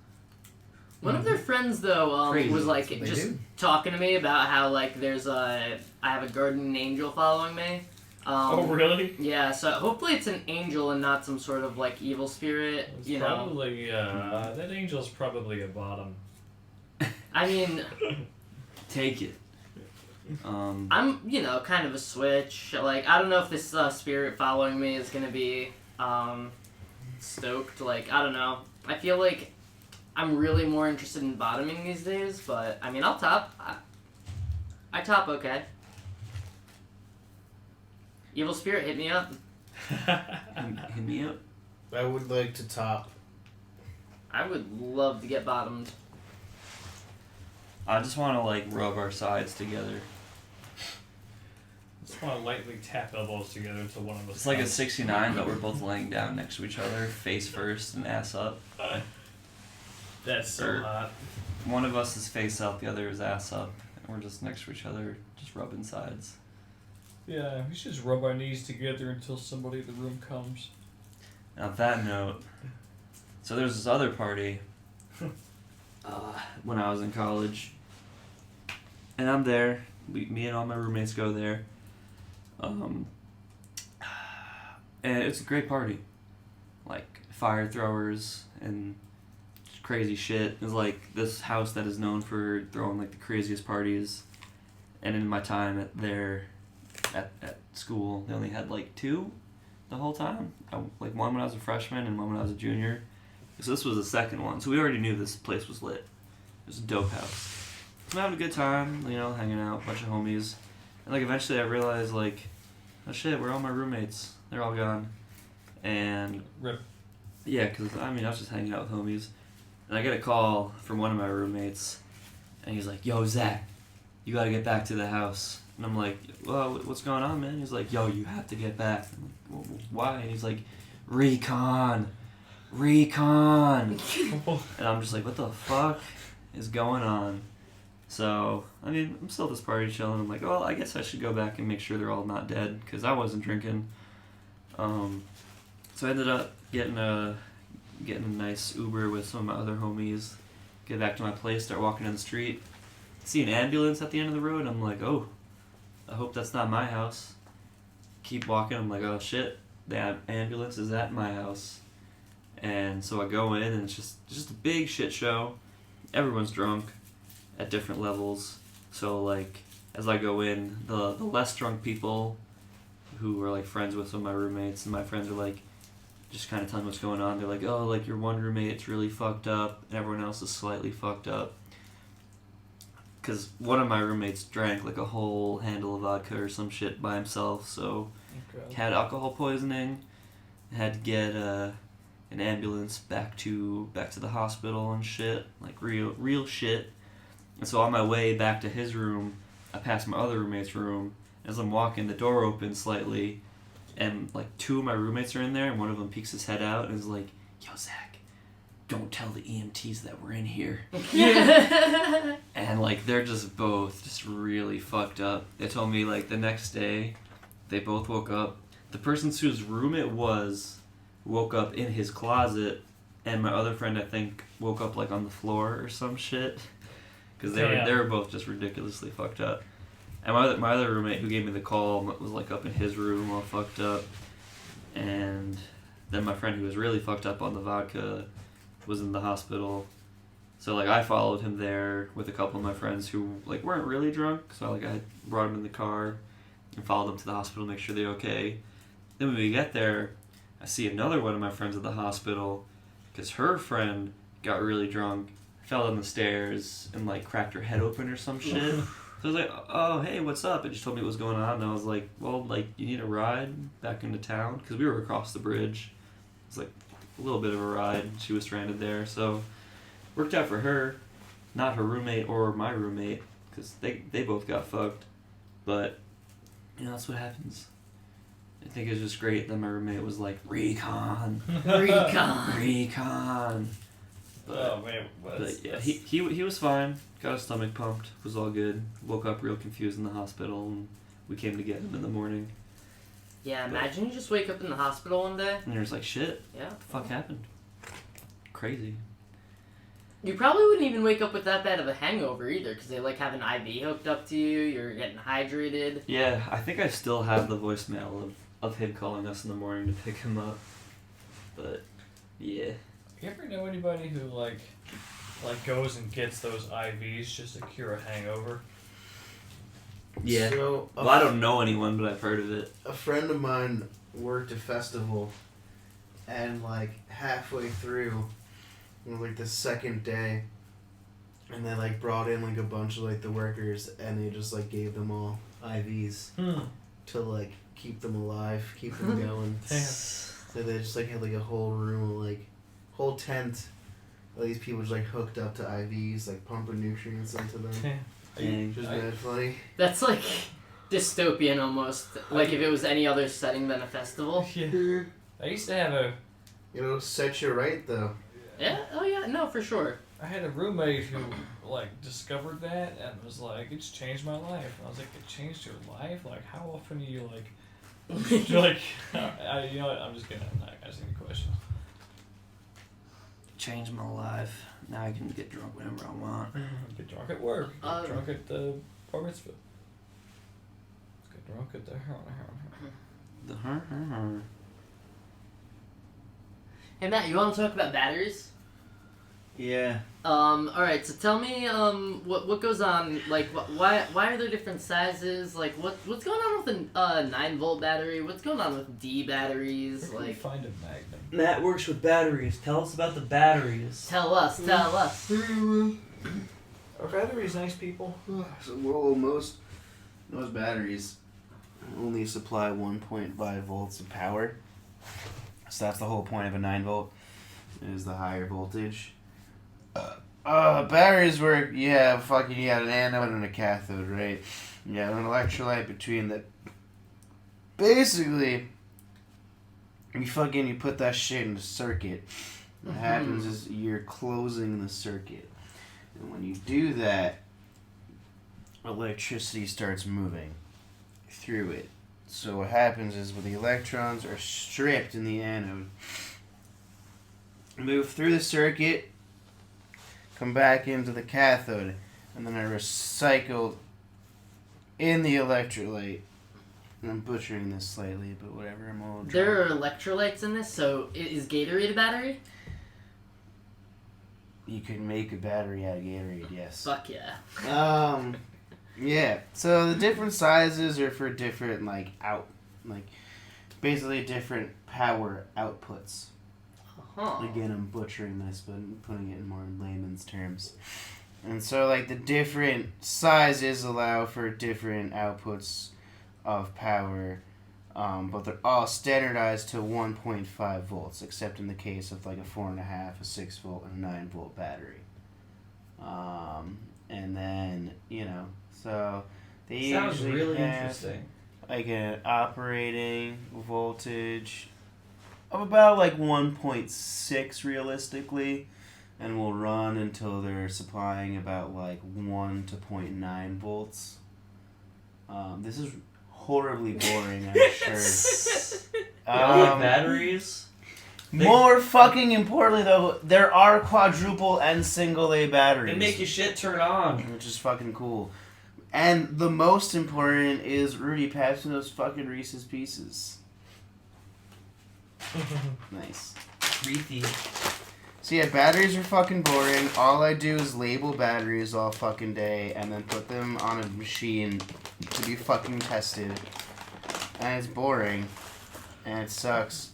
[SPEAKER 4] One of their friends, though,
[SPEAKER 1] Crazy.
[SPEAKER 4] was like
[SPEAKER 5] They
[SPEAKER 4] just
[SPEAKER 5] do.
[SPEAKER 4] talking to me about how like I have a guardian angel following me.
[SPEAKER 3] Oh, really?
[SPEAKER 4] Yeah, so hopefully it's an angel and not some sort of like evil spirit.
[SPEAKER 3] It's
[SPEAKER 4] You know,
[SPEAKER 3] probably, that angel's probably a bottom.
[SPEAKER 4] I mean,
[SPEAKER 1] Take it.
[SPEAKER 4] I'm kind of a switch. Like I don't know if this spirit following me is gonna be stoked. Like I don't know. I feel like I'm really more interested in bottoming these days, but I mean I'll top. I top okay. Evil spirit, hit me up.
[SPEAKER 1] Hit me up.
[SPEAKER 5] I would like to top.
[SPEAKER 4] I would love to get bottomed.
[SPEAKER 1] I just want to like rub our sides together.
[SPEAKER 3] Just want to lightly tap elbows together until one of us.
[SPEAKER 1] It's like a
[SPEAKER 3] comes.
[SPEAKER 1] 69, but we're both laying down next to each other, face first and ass up.
[SPEAKER 3] That's so
[SPEAKER 1] Or-
[SPEAKER 3] hot.
[SPEAKER 1] One of us is face up, the other is ass up, and we're just next to each other, just rubbing sides.
[SPEAKER 3] Yeah, we should just rub our knees together until somebody in the room comes.
[SPEAKER 1] Now, on that note, So there's this other party when I was in college, and I'm there. Me and all my roommates go there, and it's a great party, like fire throwers and crazy shit. It's like this house that is known for throwing like the craziest parties, and in my time at school, they only had like 2 the whole time. Like one when I was a freshman and one when I was a junior. So this was the second one. So we already knew this place was lit. It was a dope house. So I'm having a good time, you know, hanging out, bunch of homies. And like eventually I realized like, oh shit, where are all my roommates? They're all gone. And
[SPEAKER 3] Rip.
[SPEAKER 1] yeah, because I was just hanging out with homies. And I get a call from one of my roommates. And he's like, yo, Zach, you gotta get back to the house. And I'm like, well, what's going on, man? He's like, yo, you have to get back. I'm like, well, why? And he's like, recon. And I'm just like, what the fuck is going on? So, I'm still at this party chilling. I'm like, well, I guess I should go back and make sure they're all not dead, because I wasn't drinking. So I ended up getting a nice Uber with some of my other homies, get back to my place, start walking down the street, see an ambulance at the end of the road. I'm like, oh, I hope that's not my house. Keep walking. I'm like, oh shit, the ambulance is at my house. And so I go in, and it's just a big shit show. Everyone's drunk at different levels. So like, as I go in, the less drunk people who were like friends with some of my roommates, and my friends are like, just kind of telling me what's going on. They're like, oh, like your one roommate's really fucked up, and everyone else is slightly fucked up. Because one of my roommates drank like a whole handle of vodka or some shit by himself, so had alcohol poisoning, had to get an ambulance back to the hospital and shit, like real shit. And so on my way back to his room, I passed my other roommate's room. As I'm walking, the door opens slightly, and like 2 of my roommates are in there, and one of them peeks his head out and is like, yo, Zach, don't tell the EMTs that we're in here. And like, they're just both just really fucked up. They told me like the next day, they both woke up. The person whose room it was woke up in his closet, and my other friend, I think, woke up like on the floor or some shit, because they were both just ridiculously fucked up. And my other roommate who gave me the call was like up in his room all fucked up, and then my friend who was really fucked up on the vodka was in the hospital. So like, I followed him there with a couple of my friends who like weren't really drunk, so like I brought them in the car and followed them to the hospital to make sure they're okay. Then when we get there, I see another one of my friends at the hospital, because her friend got really drunk, fell down the stairs, and like cracked her head open or some shit. So I was like, oh, hey, what's up? And she told me what was going on, and I was like, well, like, you need a ride back into town? Because we were across the bridge. It was like a little bit of a ride. She was stranded there, so worked out for her, not her roommate or my roommate, because they both got fucked. But, you know, that's what happens. I think it was just great that my roommate was like, recon. But,
[SPEAKER 3] oh man,
[SPEAKER 1] but yeah, he was fine. Got his stomach pumped. Was all good. Woke up real confused in the hospital, and we came to get him in the morning.
[SPEAKER 4] Yeah, imagine you just wake up in the hospital one day.
[SPEAKER 1] And you're just like, shit.
[SPEAKER 4] Yeah.
[SPEAKER 1] What the fuck happened? Crazy.
[SPEAKER 4] You probably wouldn't even wake up with that bad of a hangover either, because they like have an IV hooked up to you. You're getting hydrated.
[SPEAKER 1] Yeah, I think I still have the voicemail of him calling us in the morning to pick him up. But yeah.
[SPEAKER 3] You ever know anybody who like goes and gets those IVs just to cure a hangover?
[SPEAKER 1] Yeah.
[SPEAKER 5] So,
[SPEAKER 1] Well, I don't know anyone, but I've heard of it.
[SPEAKER 5] a friend of mine worked a festival, and like halfway through, it was like the second day, and they like brought in like a bunch of like the workers, and they just like gave them all IVs to like keep them alive, keep them going.
[SPEAKER 3] Damn.
[SPEAKER 5] So they just like had like a whole room of like whole tent of these people just like hooked up to IVs, like pumping nutrients into them.
[SPEAKER 1] Dang.
[SPEAKER 5] Just mad funny.
[SPEAKER 4] That's like dystopian almost. Like if it was any other setting than a festival.
[SPEAKER 3] Yeah. I used to have a
[SPEAKER 5] You know, set you right though.
[SPEAKER 4] Yeah? Oh yeah, no, for sure.
[SPEAKER 3] I had a roommate who like discovered that and was like, it's changed my life. And I was like, it changed your life? Like how often do you like you're like you know what, I'm just kidding, I'm not asking any questions.
[SPEAKER 1] changed my life. Now I can get drunk whenever I want.
[SPEAKER 3] Get drunk at work. Get drunk at the bar mitzvah. Get drunk at the
[SPEAKER 4] Hey Matt, you want to talk about batteries?
[SPEAKER 1] Yeah.
[SPEAKER 4] Alright, so tell me, what goes on, like, why are there different sizes, like, what's going on with a 9-volt battery, what's going on with D batteries,
[SPEAKER 3] Where can we
[SPEAKER 4] like,
[SPEAKER 3] find a Magnum?
[SPEAKER 1] Matt works with batteries. Tell us about the batteries.
[SPEAKER 4] tell us.
[SPEAKER 3] Are batteries nice people?
[SPEAKER 2] So, well, most batteries only supply 1.5 volts of power. So that's the whole point of a 9-volt, is the higher voltage. Batteries work, you have an anode and a cathode, right? You have an electrolyte between the... Basically, you put that shit in the circuit. What happens is you're closing the circuit. And when you do that, electricity starts moving through it. So what happens is when the electrons are stripped in the anode, move through the circuit, come back into the cathode, and then are recycled in the electrolyte. And I'm butchering this slightly, but whatever, I'm all drunk.
[SPEAKER 4] There are electrolytes in this, so is Gatorade a battery?
[SPEAKER 2] You can make a battery out of Gatorade, yes.
[SPEAKER 4] Fuck yeah.
[SPEAKER 2] Yeah. So the different sizes are for different, basically different power outputs. Again, I'm butchering this, but I'm putting it in more layman's terms. And so, the different sizes allow for different outputs of power, but they're all standardized to 1.5 volts, except in the case of, a 4.5, a 6-volt, and a 9-volt battery. And then, so they
[SPEAKER 1] Sounds
[SPEAKER 2] usually
[SPEAKER 1] really
[SPEAKER 2] have,
[SPEAKER 1] interesting.
[SPEAKER 2] an operating voltage of about 1.6 realistically, and will run until they're supplying about 1 to 0.9 volts. This is horribly boring, I'm sure.
[SPEAKER 1] Batteries?
[SPEAKER 2] More fucking importantly though, there are quadruple and single A batteries.
[SPEAKER 1] They make your shit turn on.
[SPEAKER 2] Which is fucking cool. And the most important is Rudy, pass me those fucking Reese's Pieces. Nice.
[SPEAKER 1] Creepy.
[SPEAKER 2] So yeah, batteries are fucking boring. All I do is label batteries all fucking day and then put them on a machine to be fucking tested. And it's boring. And it sucks.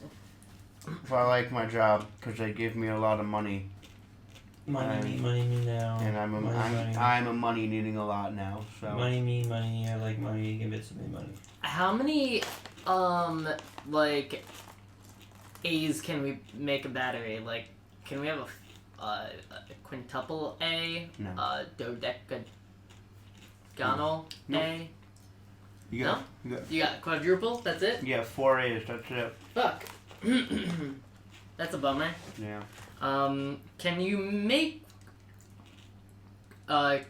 [SPEAKER 2] But I like my job because they give me a lot of money.
[SPEAKER 1] Money me now.
[SPEAKER 2] And I'm a money needing a lot now. So
[SPEAKER 1] Money me, I like money, give it to me money.
[SPEAKER 4] How many, A's can we make a battery? Can we have a quintuple A?
[SPEAKER 2] No.
[SPEAKER 4] Dodecagonal
[SPEAKER 2] No.
[SPEAKER 4] A?
[SPEAKER 2] you
[SPEAKER 4] No? You got quadruple? That's it?
[SPEAKER 2] got 4 A's, that's it.
[SPEAKER 4] Fuck. That's a bummer.
[SPEAKER 2] Yeah.
[SPEAKER 4] Can you make a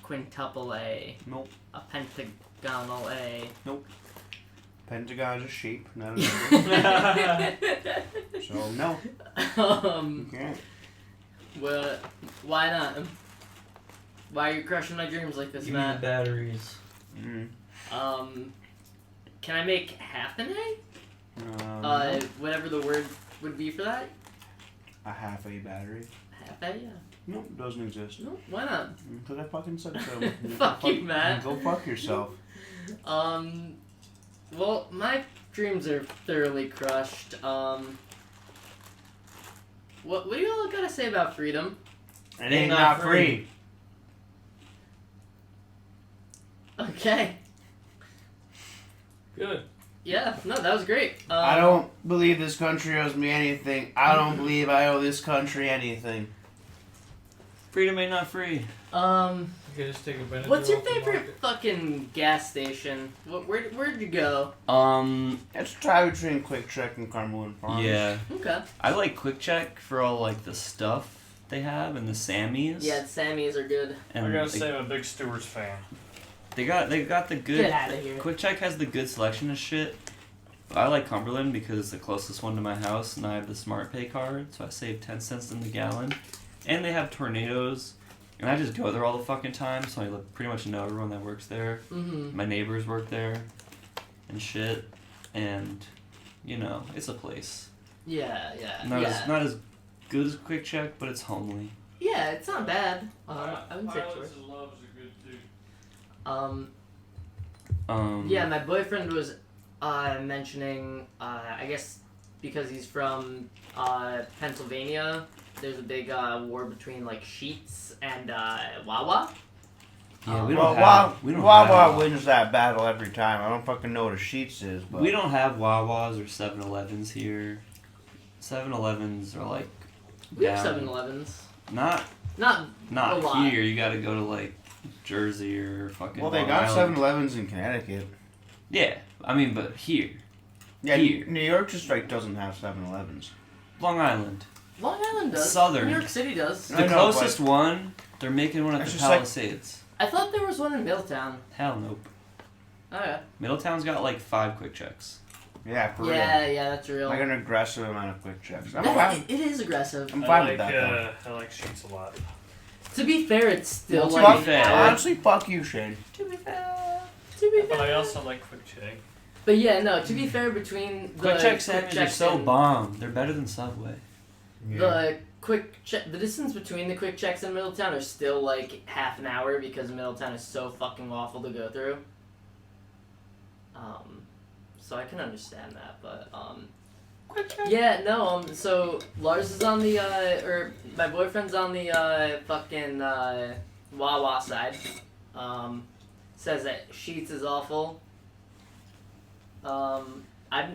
[SPEAKER 4] quintuple A?
[SPEAKER 2] Nope.
[SPEAKER 4] A pentagonal A?
[SPEAKER 2] Pentagon is a shape, not a number. So no. You can't.
[SPEAKER 4] Well, why not? Why are you crushing my dreams like this,
[SPEAKER 1] Give me the
[SPEAKER 4] Matt?
[SPEAKER 1] batteries.
[SPEAKER 4] Can I make half an A? Whatever the word would be for that?
[SPEAKER 2] A half A battery.
[SPEAKER 4] Half A, yeah.
[SPEAKER 2] Nope, doesn't exist.
[SPEAKER 4] No, why not?
[SPEAKER 2] Because I fucking said so.
[SPEAKER 4] Fuck you, Matt.
[SPEAKER 2] Go fuck yourself.
[SPEAKER 4] Well, my dreams are thoroughly crushed. What do you all gotta say about freedom?
[SPEAKER 2] It ain't not free.
[SPEAKER 4] Okay.
[SPEAKER 3] Good.
[SPEAKER 4] Yeah, no, that was great.
[SPEAKER 2] I don't believe this country owes me anything. I don't believe I owe this country anything.
[SPEAKER 1] Freedom ain't not free.
[SPEAKER 3] You could just take a Benadryl
[SPEAKER 4] What's your
[SPEAKER 3] off the
[SPEAKER 4] favorite
[SPEAKER 3] market.
[SPEAKER 4] fucking gas station? Where'd you go?
[SPEAKER 2] Let's try between Quick Check and Cumberland Farms.
[SPEAKER 1] Yeah.
[SPEAKER 4] Okay.
[SPEAKER 1] I like Quick Check for all the stuff they have and the Sammys.
[SPEAKER 4] Yeah, the Sammys are good.
[SPEAKER 1] And
[SPEAKER 3] I gotta say, I'm a big Stewart's fan.
[SPEAKER 1] they got the good.
[SPEAKER 4] Get out of here.
[SPEAKER 1] Quick Check has the good selection of shit, But I like Cumberland because it's the closest one to my house, and I have the Smart Pay card, so I save 10 cents in the gallon. And they have tornadoes, and I just go there all the fucking time, so I pretty much know everyone that works there.
[SPEAKER 4] Mm-hmm.
[SPEAKER 1] My neighbors work there, and shit, and, you know, it's a place.
[SPEAKER 4] Yeah, yeah,
[SPEAKER 1] Not as good as Quick Check, but it's homely.
[SPEAKER 4] Yeah, it's not bad. I wouldn't say it's
[SPEAKER 7] Violence
[SPEAKER 4] worse.
[SPEAKER 7] and Loves are good too.
[SPEAKER 4] Yeah, my boyfriend was mentioning, I guess because he's from Pennsylvania, there's a big war between like Sheetz and Wawa.
[SPEAKER 1] Yeah, we
[SPEAKER 8] Well,
[SPEAKER 1] don't have. We don't have
[SPEAKER 8] Wawa wins that battle every time. I don't fucking know what a Sheets is, but
[SPEAKER 1] We don't have Wawas or 7-Elevens here. 7-Elevens are like
[SPEAKER 4] We have
[SPEAKER 1] down.
[SPEAKER 4] 7-Elevens.
[SPEAKER 1] Not
[SPEAKER 4] Not a lot.
[SPEAKER 1] here. You got to go to like Jersey or fucking.
[SPEAKER 2] Well, they
[SPEAKER 1] Long
[SPEAKER 2] got
[SPEAKER 1] Island.
[SPEAKER 2] 7-Elevens in Connecticut.
[SPEAKER 1] Yeah, I mean, but here,
[SPEAKER 8] yeah,
[SPEAKER 1] Here.
[SPEAKER 8] New York just like doesn't have 7-Elevens.
[SPEAKER 1] Long Island,
[SPEAKER 4] Long Island does.
[SPEAKER 1] Southern.
[SPEAKER 4] New York City does.
[SPEAKER 1] the
[SPEAKER 8] I know,
[SPEAKER 1] closest one. They're making one at
[SPEAKER 8] It's
[SPEAKER 1] the
[SPEAKER 8] just like-
[SPEAKER 1] Palisades.
[SPEAKER 4] I thought there was one in Middletown.
[SPEAKER 1] Hell nope.
[SPEAKER 4] Oh yeah.
[SPEAKER 1] Middletown's got like 5 Quick Checks.
[SPEAKER 8] Yeah, for real.
[SPEAKER 4] Yeah, that's real.
[SPEAKER 8] Like an aggressive amount of quick checks. I'm
[SPEAKER 4] No,
[SPEAKER 8] fine.
[SPEAKER 4] it is aggressive.
[SPEAKER 8] I'm
[SPEAKER 7] I
[SPEAKER 8] fine
[SPEAKER 7] like
[SPEAKER 8] with that. Though.
[SPEAKER 7] I like Sheets a lot.
[SPEAKER 4] To be fair, it's still
[SPEAKER 1] Well,
[SPEAKER 4] like
[SPEAKER 1] to be
[SPEAKER 4] an
[SPEAKER 1] fair-
[SPEAKER 4] hour.
[SPEAKER 8] Honestly, fuck you, Shane.
[SPEAKER 4] To be fair. To be
[SPEAKER 7] But I
[SPEAKER 4] fair.
[SPEAKER 7] also like Quick Check.
[SPEAKER 4] But yeah, no. To be fair, between the
[SPEAKER 1] Quick Check sandwiches are
[SPEAKER 4] Checks
[SPEAKER 1] so
[SPEAKER 4] and
[SPEAKER 1] bomb. They're better than Subway.
[SPEAKER 4] the the distance between the Quick Checks and Middletown are still like half an hour because Middletown is so fucking awful to go through. So I can understand that, but yeah, no. So Lars is on the or my boyfriend's on the fucking Wawa side. Says that Sheets is awful. I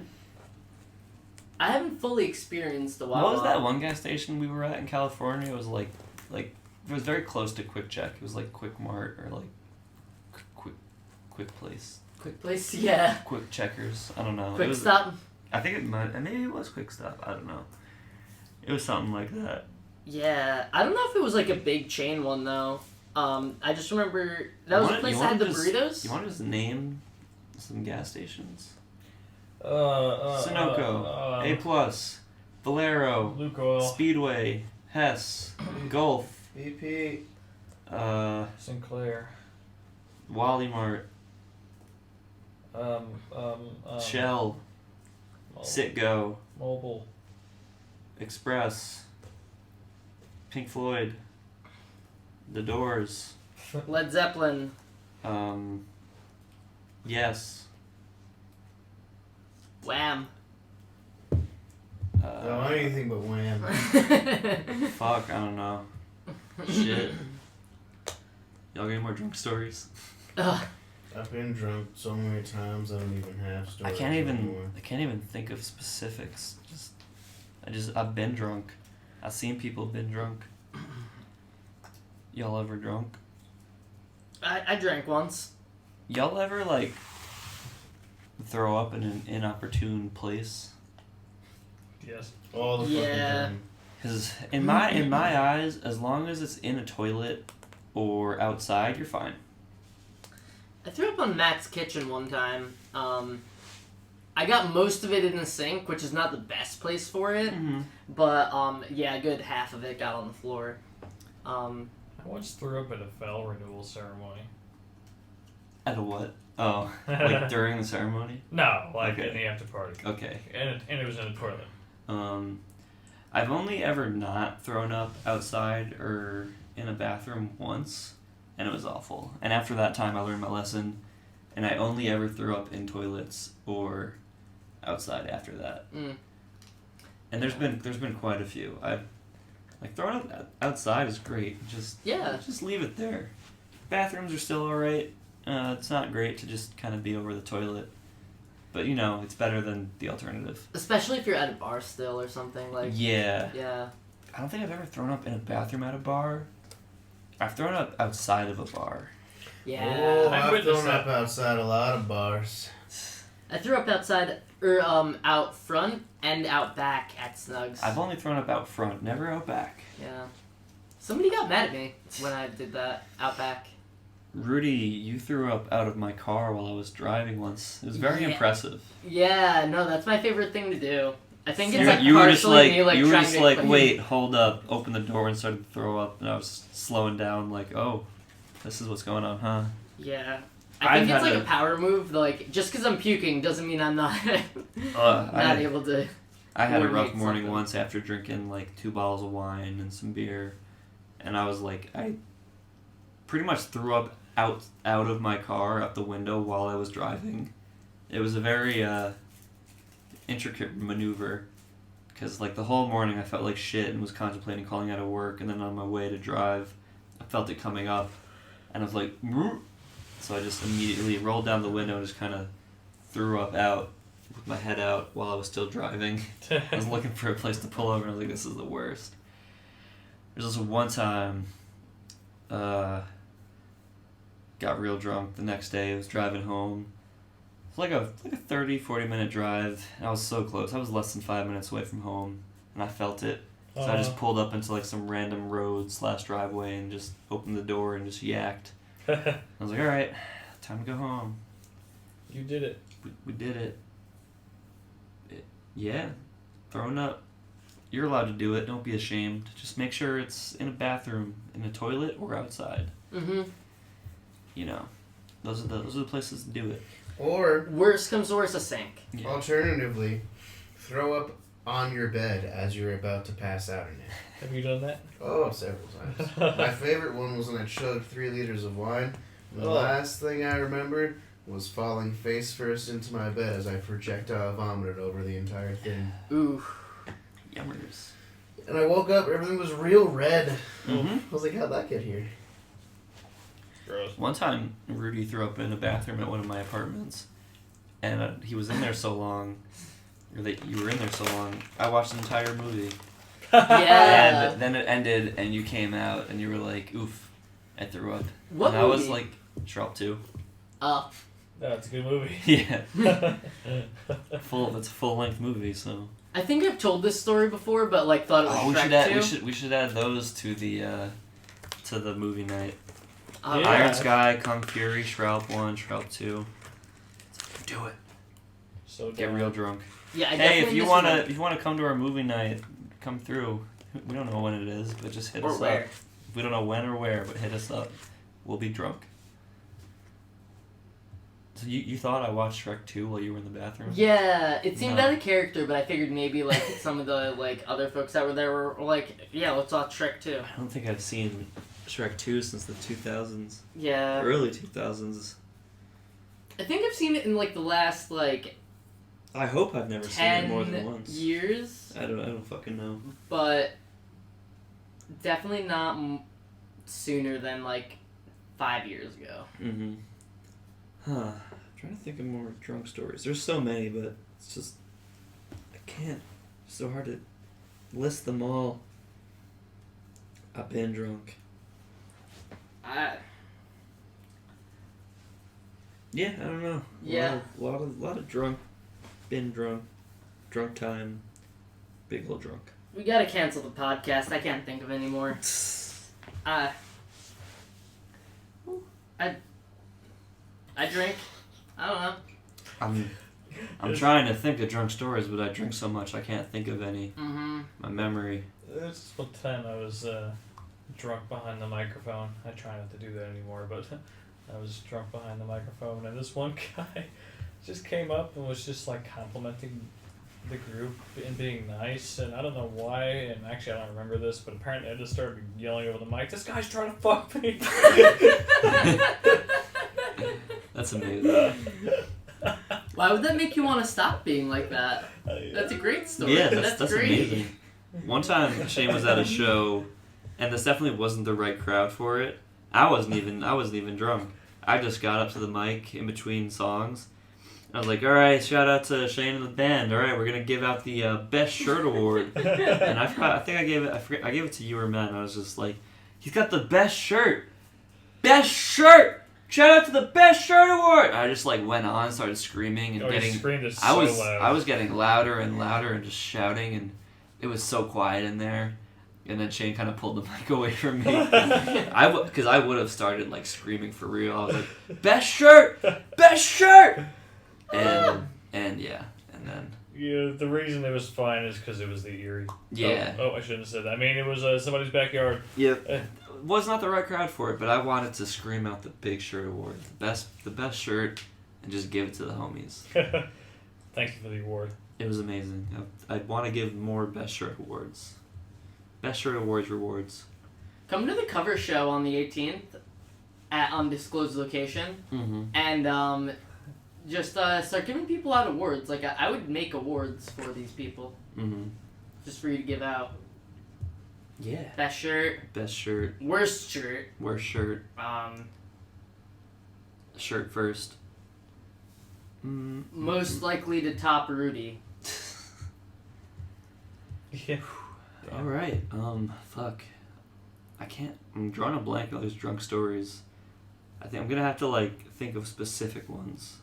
[SPEAKER 4] haven't fully experienced the Wawa.
[SPEAKER 1] What was that one gas station we were at in California? It was like it was very close to Quick Check. It was like Quick Mart or like Quick Place,
[SPEAKER 4] Quick Place? Yeah.
[SPEAKER 1] Quick Checkers. I don't know.
[SPEAKER 4] Quick
[SPEAKER 1] It was,
[SPEAKER 4] Stop?
[SPEAKER 1] I think it might. Maybe it was Quick Stop. I don't know. It was something like that.
[SPEAKER 4] Yeah. I don't know if it was like a big chain one though. I just remember that was the place that had the burritos.
[SPEAKER 1] You want to just name some gas stations?
[SPEAKER 3] Sunoco,
[SPEAKER 1] Sunoco, A Plus, Valero,
[SPEAKER 3] Lukoil,
[SPEAKER 1] Speedway, Hess, Gulf,
[SPEAKER 5] BP.
[SPEAKER 3] Sinclair,
[SPEAKER 1] Wally Mart, Shell, Citgo,
[SPEAKER 3] Mobile,
[SPEAKER 1] Express, Pink Floyd, The Doors,
[SPEAKER 4] Led Zeppelin.
[SPEAKER 1] Yes,
[SPEAKER 4] Wham.
[SPEAKER 5] Oh, anything but Wham.
[SPEAKER 1] fuck, I don't know. Shit. Y'all got any more drunk stories?
[SPEAKER 4] Ugh.
[SPEAKER 5] I've been drunk so many times I don't even have
[SPEAKER 1] I
[SPEAKER 5] stories
[SPEAKER 1] can't
[SPEAKER 5] anymore.
[SPEAKER 1] even think of specifics. I've been drunk. I've seen people been drunk. Y'all ever drunk?
[SPEAKER 4] I drank once.
[SPEAKER 1] Y'all ever like throw up in an inopportune place?
[SPEAKER 7] Yes.
[SPEAKER 5] All the fucking
[SPEAKER 4] Yeah.
[SPEAKER 5] time.
[SPEAKER 1] Because in my eyes, as long as it's in a toilet or outside, you're fine.
[SPEAKER 4] I threw up on Matt's kitchen one time. I got most of it in the sink, which is not the best place for it.
[SPEAKER 1] Mm-hmm.
[SPEAKER 4] But yeah, a good half of it got on the floor.
[SPEAKER 3] I once threw up at a fell renewal ceremony.
[SPEAKER 1] At a what? Oh, like during the ceremony?
[SPEAKER 3] No, like
[SPEAKER 1] Okay.
[SPEAKER 3] in the after party.
[SPEAKER 1] Okay.
[SPEAKER 3] And it was in a toilet.
[SPEAKER 1] I've only ever not thrown up outside or in a bathroom once, and it was awful. And after that time, I learned my lesson, and I only ever threw up in toilets or outside after that.
[SPEAKER 4] Mm.
[SPEAKER 1] And there's been quite a few. I've like throwing up outside is great. Just leave it there. Bathrooms are still alright. It's not great to just kind of be over the toilet, but you know it's better than the alternative.
[SPEAKER 4] Especially if you're at a bar still or something like.
[SPEAKER 1] Yeah.
[SPEAKER 4] Yeah.
[SPEAKER 1] I don't think I've ever thrown up in a bathroom at a bar. I've thrown up outside of a bar.
[SPEAKER 4] Yeah.
[SPEAKER 5] Oh,
[SPEAKER 3] I've
[SPEAKER 5] I've
[SPEAKER 3] witnessed
[SPEAKER 5] thrown up
[SPEAKER 3] that.
[SPEAKER 5] outside a lot of bars.
[SPEAKER 4] I threw up outside, or out front and out back at Snugs.
[SPEAKER 1] I've only thrown up out front, never out back.
[SPEAKER 4] Yeah. Somebody got mad at me when I did that out back.
[SPEAKER 1] Rudy, you threw up out of my car while I was driving once. It was very impressive.
[SPEAKER 4] Yeah, no, that's my favorite thing to do. I think it's
[SPEAKER 1] You,
[SPEAKER 4] like
[SPEAKER 1] you were just
[SPEAKER 4] partially
[SPEAKER 1] like
[SPEAKER 4] me like
[SPEAKER 1] you were
[SPEAKER 4] trying
[SPEAKER 1] just
[SPEAKER 4] to
[SPEAKER 1] like
[SPEAKER 4] clean-
[SPEAKER 1] wait, hold up, open the door and started to throw up, and I was slowing down like, oh, this is what's going on, huh?
[SPEAKER 4] Yeah.
[SPEAKER 1] I've
[SPEAKER 4] I think it's
[SPEAKER 1] had
[SPEAKER 4] like
[SPEAKER 1] a-
[SPEAKER 4] a power move. Like just because I'm puking doesn't mean I'm not not able to.
[SPEAKER 1] I had a rough
[SPEAKER 4] coordinate
[SPEAKER 1] morning
[SPEAKER 4] something.
[SPEAKER 1] once after drinking like 2 bottles of wine and some beer, and I was like, I pretty much threw up out of my car out the window while I was driving. It was a very intricate maneuver, because like the whole morning I felt like shit and was contemplating calling out of work, and then on my way to drive, I felt it coming up, and I was like, "Mrr." So I just immediately rolled down the window and just kind of threw up out with my head out while I was still driving. I was looking for a place to pull over, and I was like, this is the worst. There's also one time, got real drunk the next day. I was driving home. It's like a 30, 40-minute drive. And I was so close. I was less than 5 minutes away from home, and I felt it. So I just pulled up into like some random road / driveway and just opened the door and just yacked. I was like, all right, time to go home.
[SPEAKER 3] You did it.
[SPEAKER 1] We did it. Yeah, throwing up. You're allowed to do it. Don't be ashamed. Just make sure it's in a bathroom, in a toilet, or outside.
[SPEAKER 4] Mm-hmm.
[SPEAKER 1] You know, those are the places to do it.
[SPEAKER 5] Or
[SPEAKER 4] Worst comes to worst, a sink.
[SPEAKER 1] Yeah.
[SPEAKER 5] alternatively, throw up on your bed as you're about to pass out in it.
[SPEAKER 3] Have you done that?
[SPEAKER 5] Oh, several times. My favorite one was when I chugged 3 liters of wine. The
[SPEAKER 3] Oh.
[SPEAKER 5] last thing I remember was falling face first into my bed as I projectile vomited over the entire thing.
[SPEAKER 4] Ooh.
[SPEAKER 1] Yummers.
[SPEAKER 5] And I woke up, everything was real red.
[SPEAKER 1] Mm-hmm.
[SPEAKER 5] I was like, how'd that get here?
[SPEAKER 3] Gross.
[SPEAKER 1] One time, Rudy threw up in a bathroom at one of my apartments, and he was in there so long, or that you were in there so long. I watched the entire movie,
[SPEAKER 4] Yeah.
[SPEAKER 1] and then it ended, and you came out, and you were like, "Oof, I threw up."
[SPEAKER 4] What
[SPEAKER 1] and I was
[SPEAKER 4] movie?
[SPEAKER 1] like, "Shrub 2."
[SPEAKER 4] Oh.
[SPEAKER 3] That's a good movie.
[SPEAKER 1] Yeah, it's a full-length movie, so.
[SPEAKER 4] I think I've told this story before, but like thought it was
[SPEAKER 1] Oh,
[SPEAKER 4] Shrek 2.
[SPEAKER 1] we should add those to the movie night.
[SPEAKER 3] Yeah.
[SPEAKER 1] Iron Sky, Kung Fury, Shroud 1, Shroud 2. Do it.
[SPEAKER 3] So
[SPEAKER 1] Get
[SPEAKER 3] dumb.
[SPEAKER 1] real drunk.
[SPEAKER 4] Yeah, I
[SPEAKER 1] Hey,
[SPEAKER 4] definitely
[SPEAKER 1] if you
[SPEAKER 4] miss
[SPEAKER 1] wanna
[SPEAKER 4] one.
[SPEAKER 1] if you wanna come to our movie night, come through. We don't know when it is, but just hit
[SPEAKER 4] Or
[SPEAKER 1] us
[SPEAKER 4] where.
[SPEAKER 1] up. We don't know when or where, but hit us up. We'll be drunk. So you thought I watched Shrek 2 while you were in the bathroom?
[SPEAKER 4] Yeah, it seemed
[SPEAKER 1] No.
[SPEAKER 4] out of character, but I figured maybe like some of the like other folks that were there were like, yeah, let's watch Shrek 2.
[SPEAKER 1] I don't think I've seen Shrek 2 since the 2000s.
[SPEAKER 4] Yeah.
[SPEAKER 1] Early 2000s.
[SPEAKER 4] I think I've seen it in like the last like
[SPEAKER 1] I hope I've never seen it more than
[SPEAKER 4] 10
[SPEAKER 1] once.
[SPEAKER 4] years,
[SPEAKER 1] I don't fucking know.
[SPEAKER 4] but definitely not sooner than like 5 years ago.
[SPEAKER 1] Mm-hmm. Huh. I'm trying to think of more drunk stories. There's so many, but it's just I can't. It's so hard to list them all. I've been drunk. Yeah, I don't know.
[SPEAKER 4] Yeah.
[SPEAKER 1] A lot of drunk. Been drunk. Drunk time. Big ol' drunk.
[SPEAKER 4] We gotta cancel the podcast. I can't think of any more. I drink. I don't know.
[SPEAKER 1] I'm trying to think of drunk stories, but I drink so much I can't think of any.
[SPEAKER 4] Mm-hmm.
[SPEAKER 1] My memory.
[SPEAKER 3] This one time I was drunk behind the microphone. I try not to do that anymore, but I was drunk behind the microphone, and this one guy just came up and was just like complimenting the group and being nice, and I don't know why, and actually I don't remember this, but apparently I just started yelling over the mic, "This guy's trying to fuck me!"
[SPEAKER 1] That's amazing.
[SPEAKER 4] Why would that make you want to stop being like that? That's a great story.
[SPEAKER 1] Yeah, that's
[SPEAKER 4] great.
[SPEAKER 1] amazing. One time Shane was at a show, and this definitely wasn't the right crowd for it. I wasn't even drunk. I just got up to the mic in between songs. I was like, "All right, shout out to Shane and the band. All right, we're gonna give out the best shirt award." And I forgot. I think I gave it to you or Matt. And I was just like, "He's got the best shirt. Best shirt. Shout out to the best shirt award." I just like went on, started screaming and
[SPEAKER 3] Oh, you
[SPEAKER 1] getting.
[SPEAKER 3] screamed it
[SPEAKER 1] I
[SPEAKER 3] so
[SPEAKER 1] was
[SPEAKER 3] loud.
[SPEAKER 1] I was getting louder and louder and just shouting, and it was so quiet in there. And then Shane kind of pulled the mic away from me. Because I would have started like screaming for real. I was like, best shirt! Best shirt! And yeah. And then...
[SPEAKER 7] Yeah, the reason it was fine is because it was the Erie.
[SPEAKER 1] Yeah.
[SPEAKER 7] Oh, I shouldn't have said that. I mean, it was somebody's backyard.
[SPEAKER 1] Yeah. Was not the right crowd for it, but I wanted to scream out the big shirt award. The best shirt, and just give it to the homies.
[SPEAKER 7] Thank you for the award.
[SPEAKER 1] It was amazing. I want to give more best shirt awards. Best shirt awards rewards.
[SPEAKER 4] Come to the cover show on the 18th at undisclosed location,
[SPEAKER 1] Mm-hmm.
[SPEAKER 4] and just start giving people out awards. Like I would make awards for these people,
[SPEAKER 1] Mm-hmm.
[SPEAKER 4] just for you to give out.
[SPEAKER 1] Yeah.
[SPEAKER 4] Best shirt,
[SPEAKER 1] Best shirt.
[SPEAKER 4] worst shirt,
[SPEAKER 1] Worst shirt. Shirt first.
[SPEAKER 4] most likely to top Rudy.
[SPEAKER 7] Yeah.
[SPEAKER 1] All right. Fuck. I can't. I'm drawing a blank on those drunk stories. I think I'm gonna have to like think of specific ones.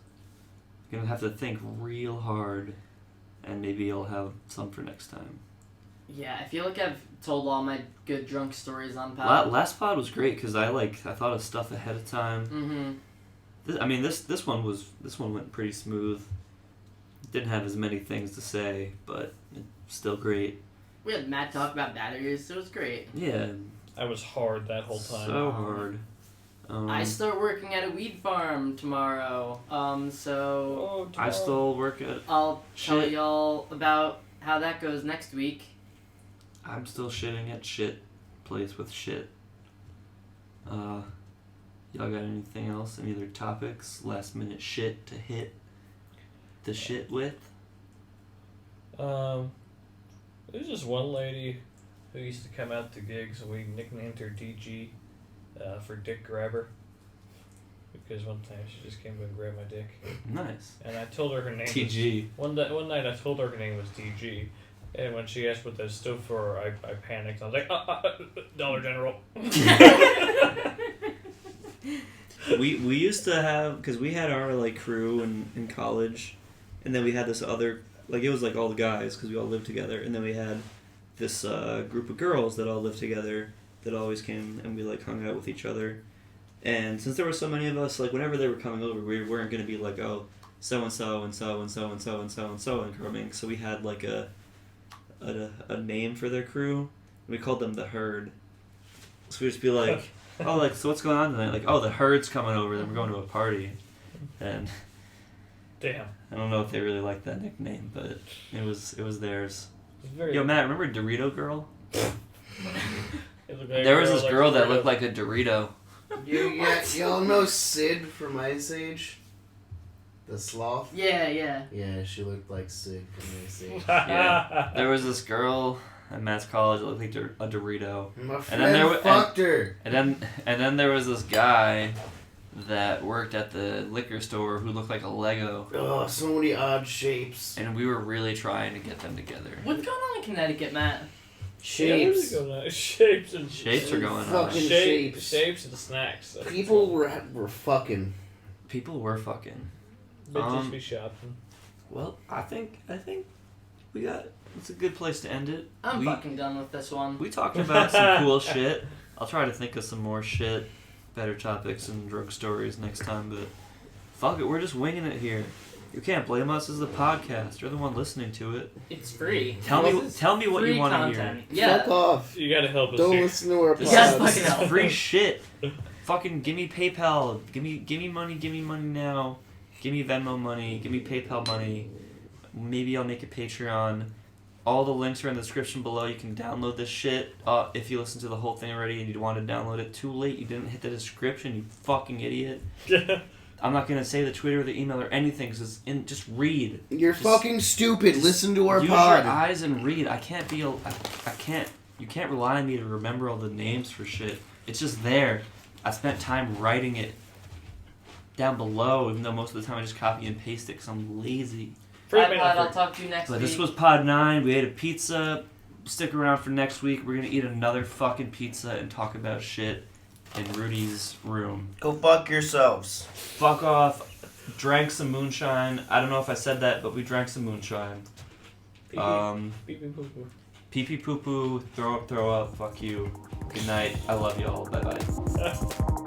[SPEAKER 1] I'm gonna have to think real hard, and maybe I'll have some for next time.
[SPEAKER 4] Yeah, I feel like I've told all my good drunk stories on pod.
[SPEAKER 1] Last pod was great because I thought of stuff ahead of time.
[SPEAKER 4] Mm-hmm.
[SPEAKER 1] This one went pretty smooth. Didn't have as many things to say, but it's still great.
[SPEAKER 4] We had Matt talk about batteries, so it was great.
[SPEAKER 1] Yeah.
[SPEAKER 7] I was hard that whole time.
[SPEAKER 1] So hard.
[SPEAKER 4] I start working at a weed farm tomorrow. So
[SPEAKER 1] I still work at.
[SPEAKER 4] I'll tell
[SPEAKER 1] Shit.
[SPEAKER 4] y'all about how that goes next week.
[SPEAKER 1] I'm still shitting at shit place with shit. Y'all got anything else? Any other topics? Last minute shit to hit the shit with?
[SPEAKER 7] There's just one lady who used to come out to gigs, and we nicknamed her DG for Dick Grabber. Because one time she just came and grabbed my dick.
[SPEAKER 1] Nice.
[SPEAKER 7] And I told her her name
[SPEAKER 1] TG.
[SPEAKER 7] was... One night I told her her name was DG. And when she asked what that stood for, I panicked. I was like, Dollar General.
[SPEAKER 1] We used to have, because we had our like crew in college, and then we had this other, like it was like all the guys because we all lived together, and then we had this group of girls that all lived together that always came and we like hung out with each other. And since there were so many of us, like whenever they were coming over, we weren't gonna be like, oh, so and so and so and so and so and so and so and coming. So we had like a name for their crew. We called them the Herd. So we'd just be like, oh, like, so what's going on tonight? Like, oh, the Herd's coming over, then we're going to a party. And
[SPEAKER 7] Damn.
[SPEAKER 1] I don't know if they really liked that nickname, but it was theirs.
[SPEAKER 7] It's very...
[SPEAKER 1] Yo, Matt, remember Dorito Girl?
[SPEAKER 7] It looked like
[SPEAKER 1] There
[SPEAKER 7] a
[SPEAKER 1] was this
[SPEAKER 7] like
[SPEAKER 1] girl that
[SPEAKER 7] Dorito.
[SPEAKER 1] looked like a Dorito.
[SPEAKER 5] Y'all know Sid from Ice Age? The sloth?
[SPEAKER 4] Yeah, yeah.
[SPEAKER 5] Yeah, she looked like Sid from Ice Age.
[SPEAKER 1] Yeah. There was this girl at Matt's college that looked like a Dorito.
[SPEAKER 5] My
[SPEAKER 1] And
[SPEAKER 5] friend
[SPEAKER 1] then there
[SPEAKER 5] fucked her.
[SPEAKER 1] And then there was this guy that worked at the liquor store who looked like a Lego.
[SPEAKER 5] Oh, so many odd shapes.
[SPEAKER 1] And we were really trying to get them together.
[SPEAKER 4] What's going on in Connecticut, Matt?
[SPEAKER 5] Shapes.
[SPEAKER 7] Yeah, shapes and
[SPEAKER 1] Shapes are going on.
[SPEAKER 5] Fucking
[SPEAKER 7] shapes.
[SPEAKER 5] shapes.
[SPEAKER 7] Shapes and snacks.
[SPEAKER 5] People were fucking.
[SPEAKER 1] People were fucking.
[SPEAKER 7] Bitches be shopping.
[SPEAKER 1] Well, I think we got. It's a good place to end it.
[SPEAKER 4] I'm fucking done with this one.
[SPEAKER 1] We talked about some cool shit. I'll try to think of some more shit, better topics and drug stories next time. But fuck it, we're just winging it here. You can't blame us as the podcast. You're the one listening to it.
[SPEAKER 4] It's free.
[SPEAKER 1] Tell me what
[SPEAKER 4] Free
[SPEAKER 1] you want to hear.
[SPEAKER 4] content. Yeah.
[SPEAKER 5] Fuck off.
[SPEAKER 7] You gotta help us
[SPEAKER 5] Don't
[SPEAKER 7] here.
[SPEAKER 5] listen to our
[SPEAKER 1] This
[SPEAKER 4] Yes,
[SPEAKER 5] pods.
[SPEAKER 4] fucking hell.
[SPEAKER 1] is free shit. Fucking give me PayPal. Give me money now. Give me Venmo money. Give me PayPal money. Maybe I'll make a Patreon. All the links are in the description below. You can download this shit if you listen to the whole thing already and you want to download it. Too late. You didn't hit the description, you fucking idiot. I'm not going to say the Twitter or the email or anything because just read.
[SPEAKER 5] You're
[SPEAKER 1] Just-
[SPEAKER 5] fucking stupid.
[SPEAKER 1] Just
[SPEAKER 5] Listen to our
[SPEAKER 1] use
[SPEAKER 5] pod.
[SPEAKER 1] your eyes and read. I can't be. I can't. You can't rely on me to remember all the names for shit. It's just there. I spent time writing it down below, even though most of the time I just copy and paste it because I'm lazy.
[SPEAKER 4] Bye, Pod. I'll talk to you next
[SPEAKER 1] But
[SPEAKER 4] week.
[SPEAKER 1] this was Pod 9. We ate a pizza. Stick around for next week. We're gonna eat another fucking pizza and talk about shit in Rudy's room.
[SPEAKER 8] Go fuck yourselves.
[SPEAKER 1] Fuck off. Drank some moonshine. I don't know if I said that, but we drank some moonshine.
[SPEAKER 7] Beep, beep, beep, beep.
[SPEAKER 1] Pee pee poo poo. Throw up. Fuck you. Good night. I love y'all. Bye bye.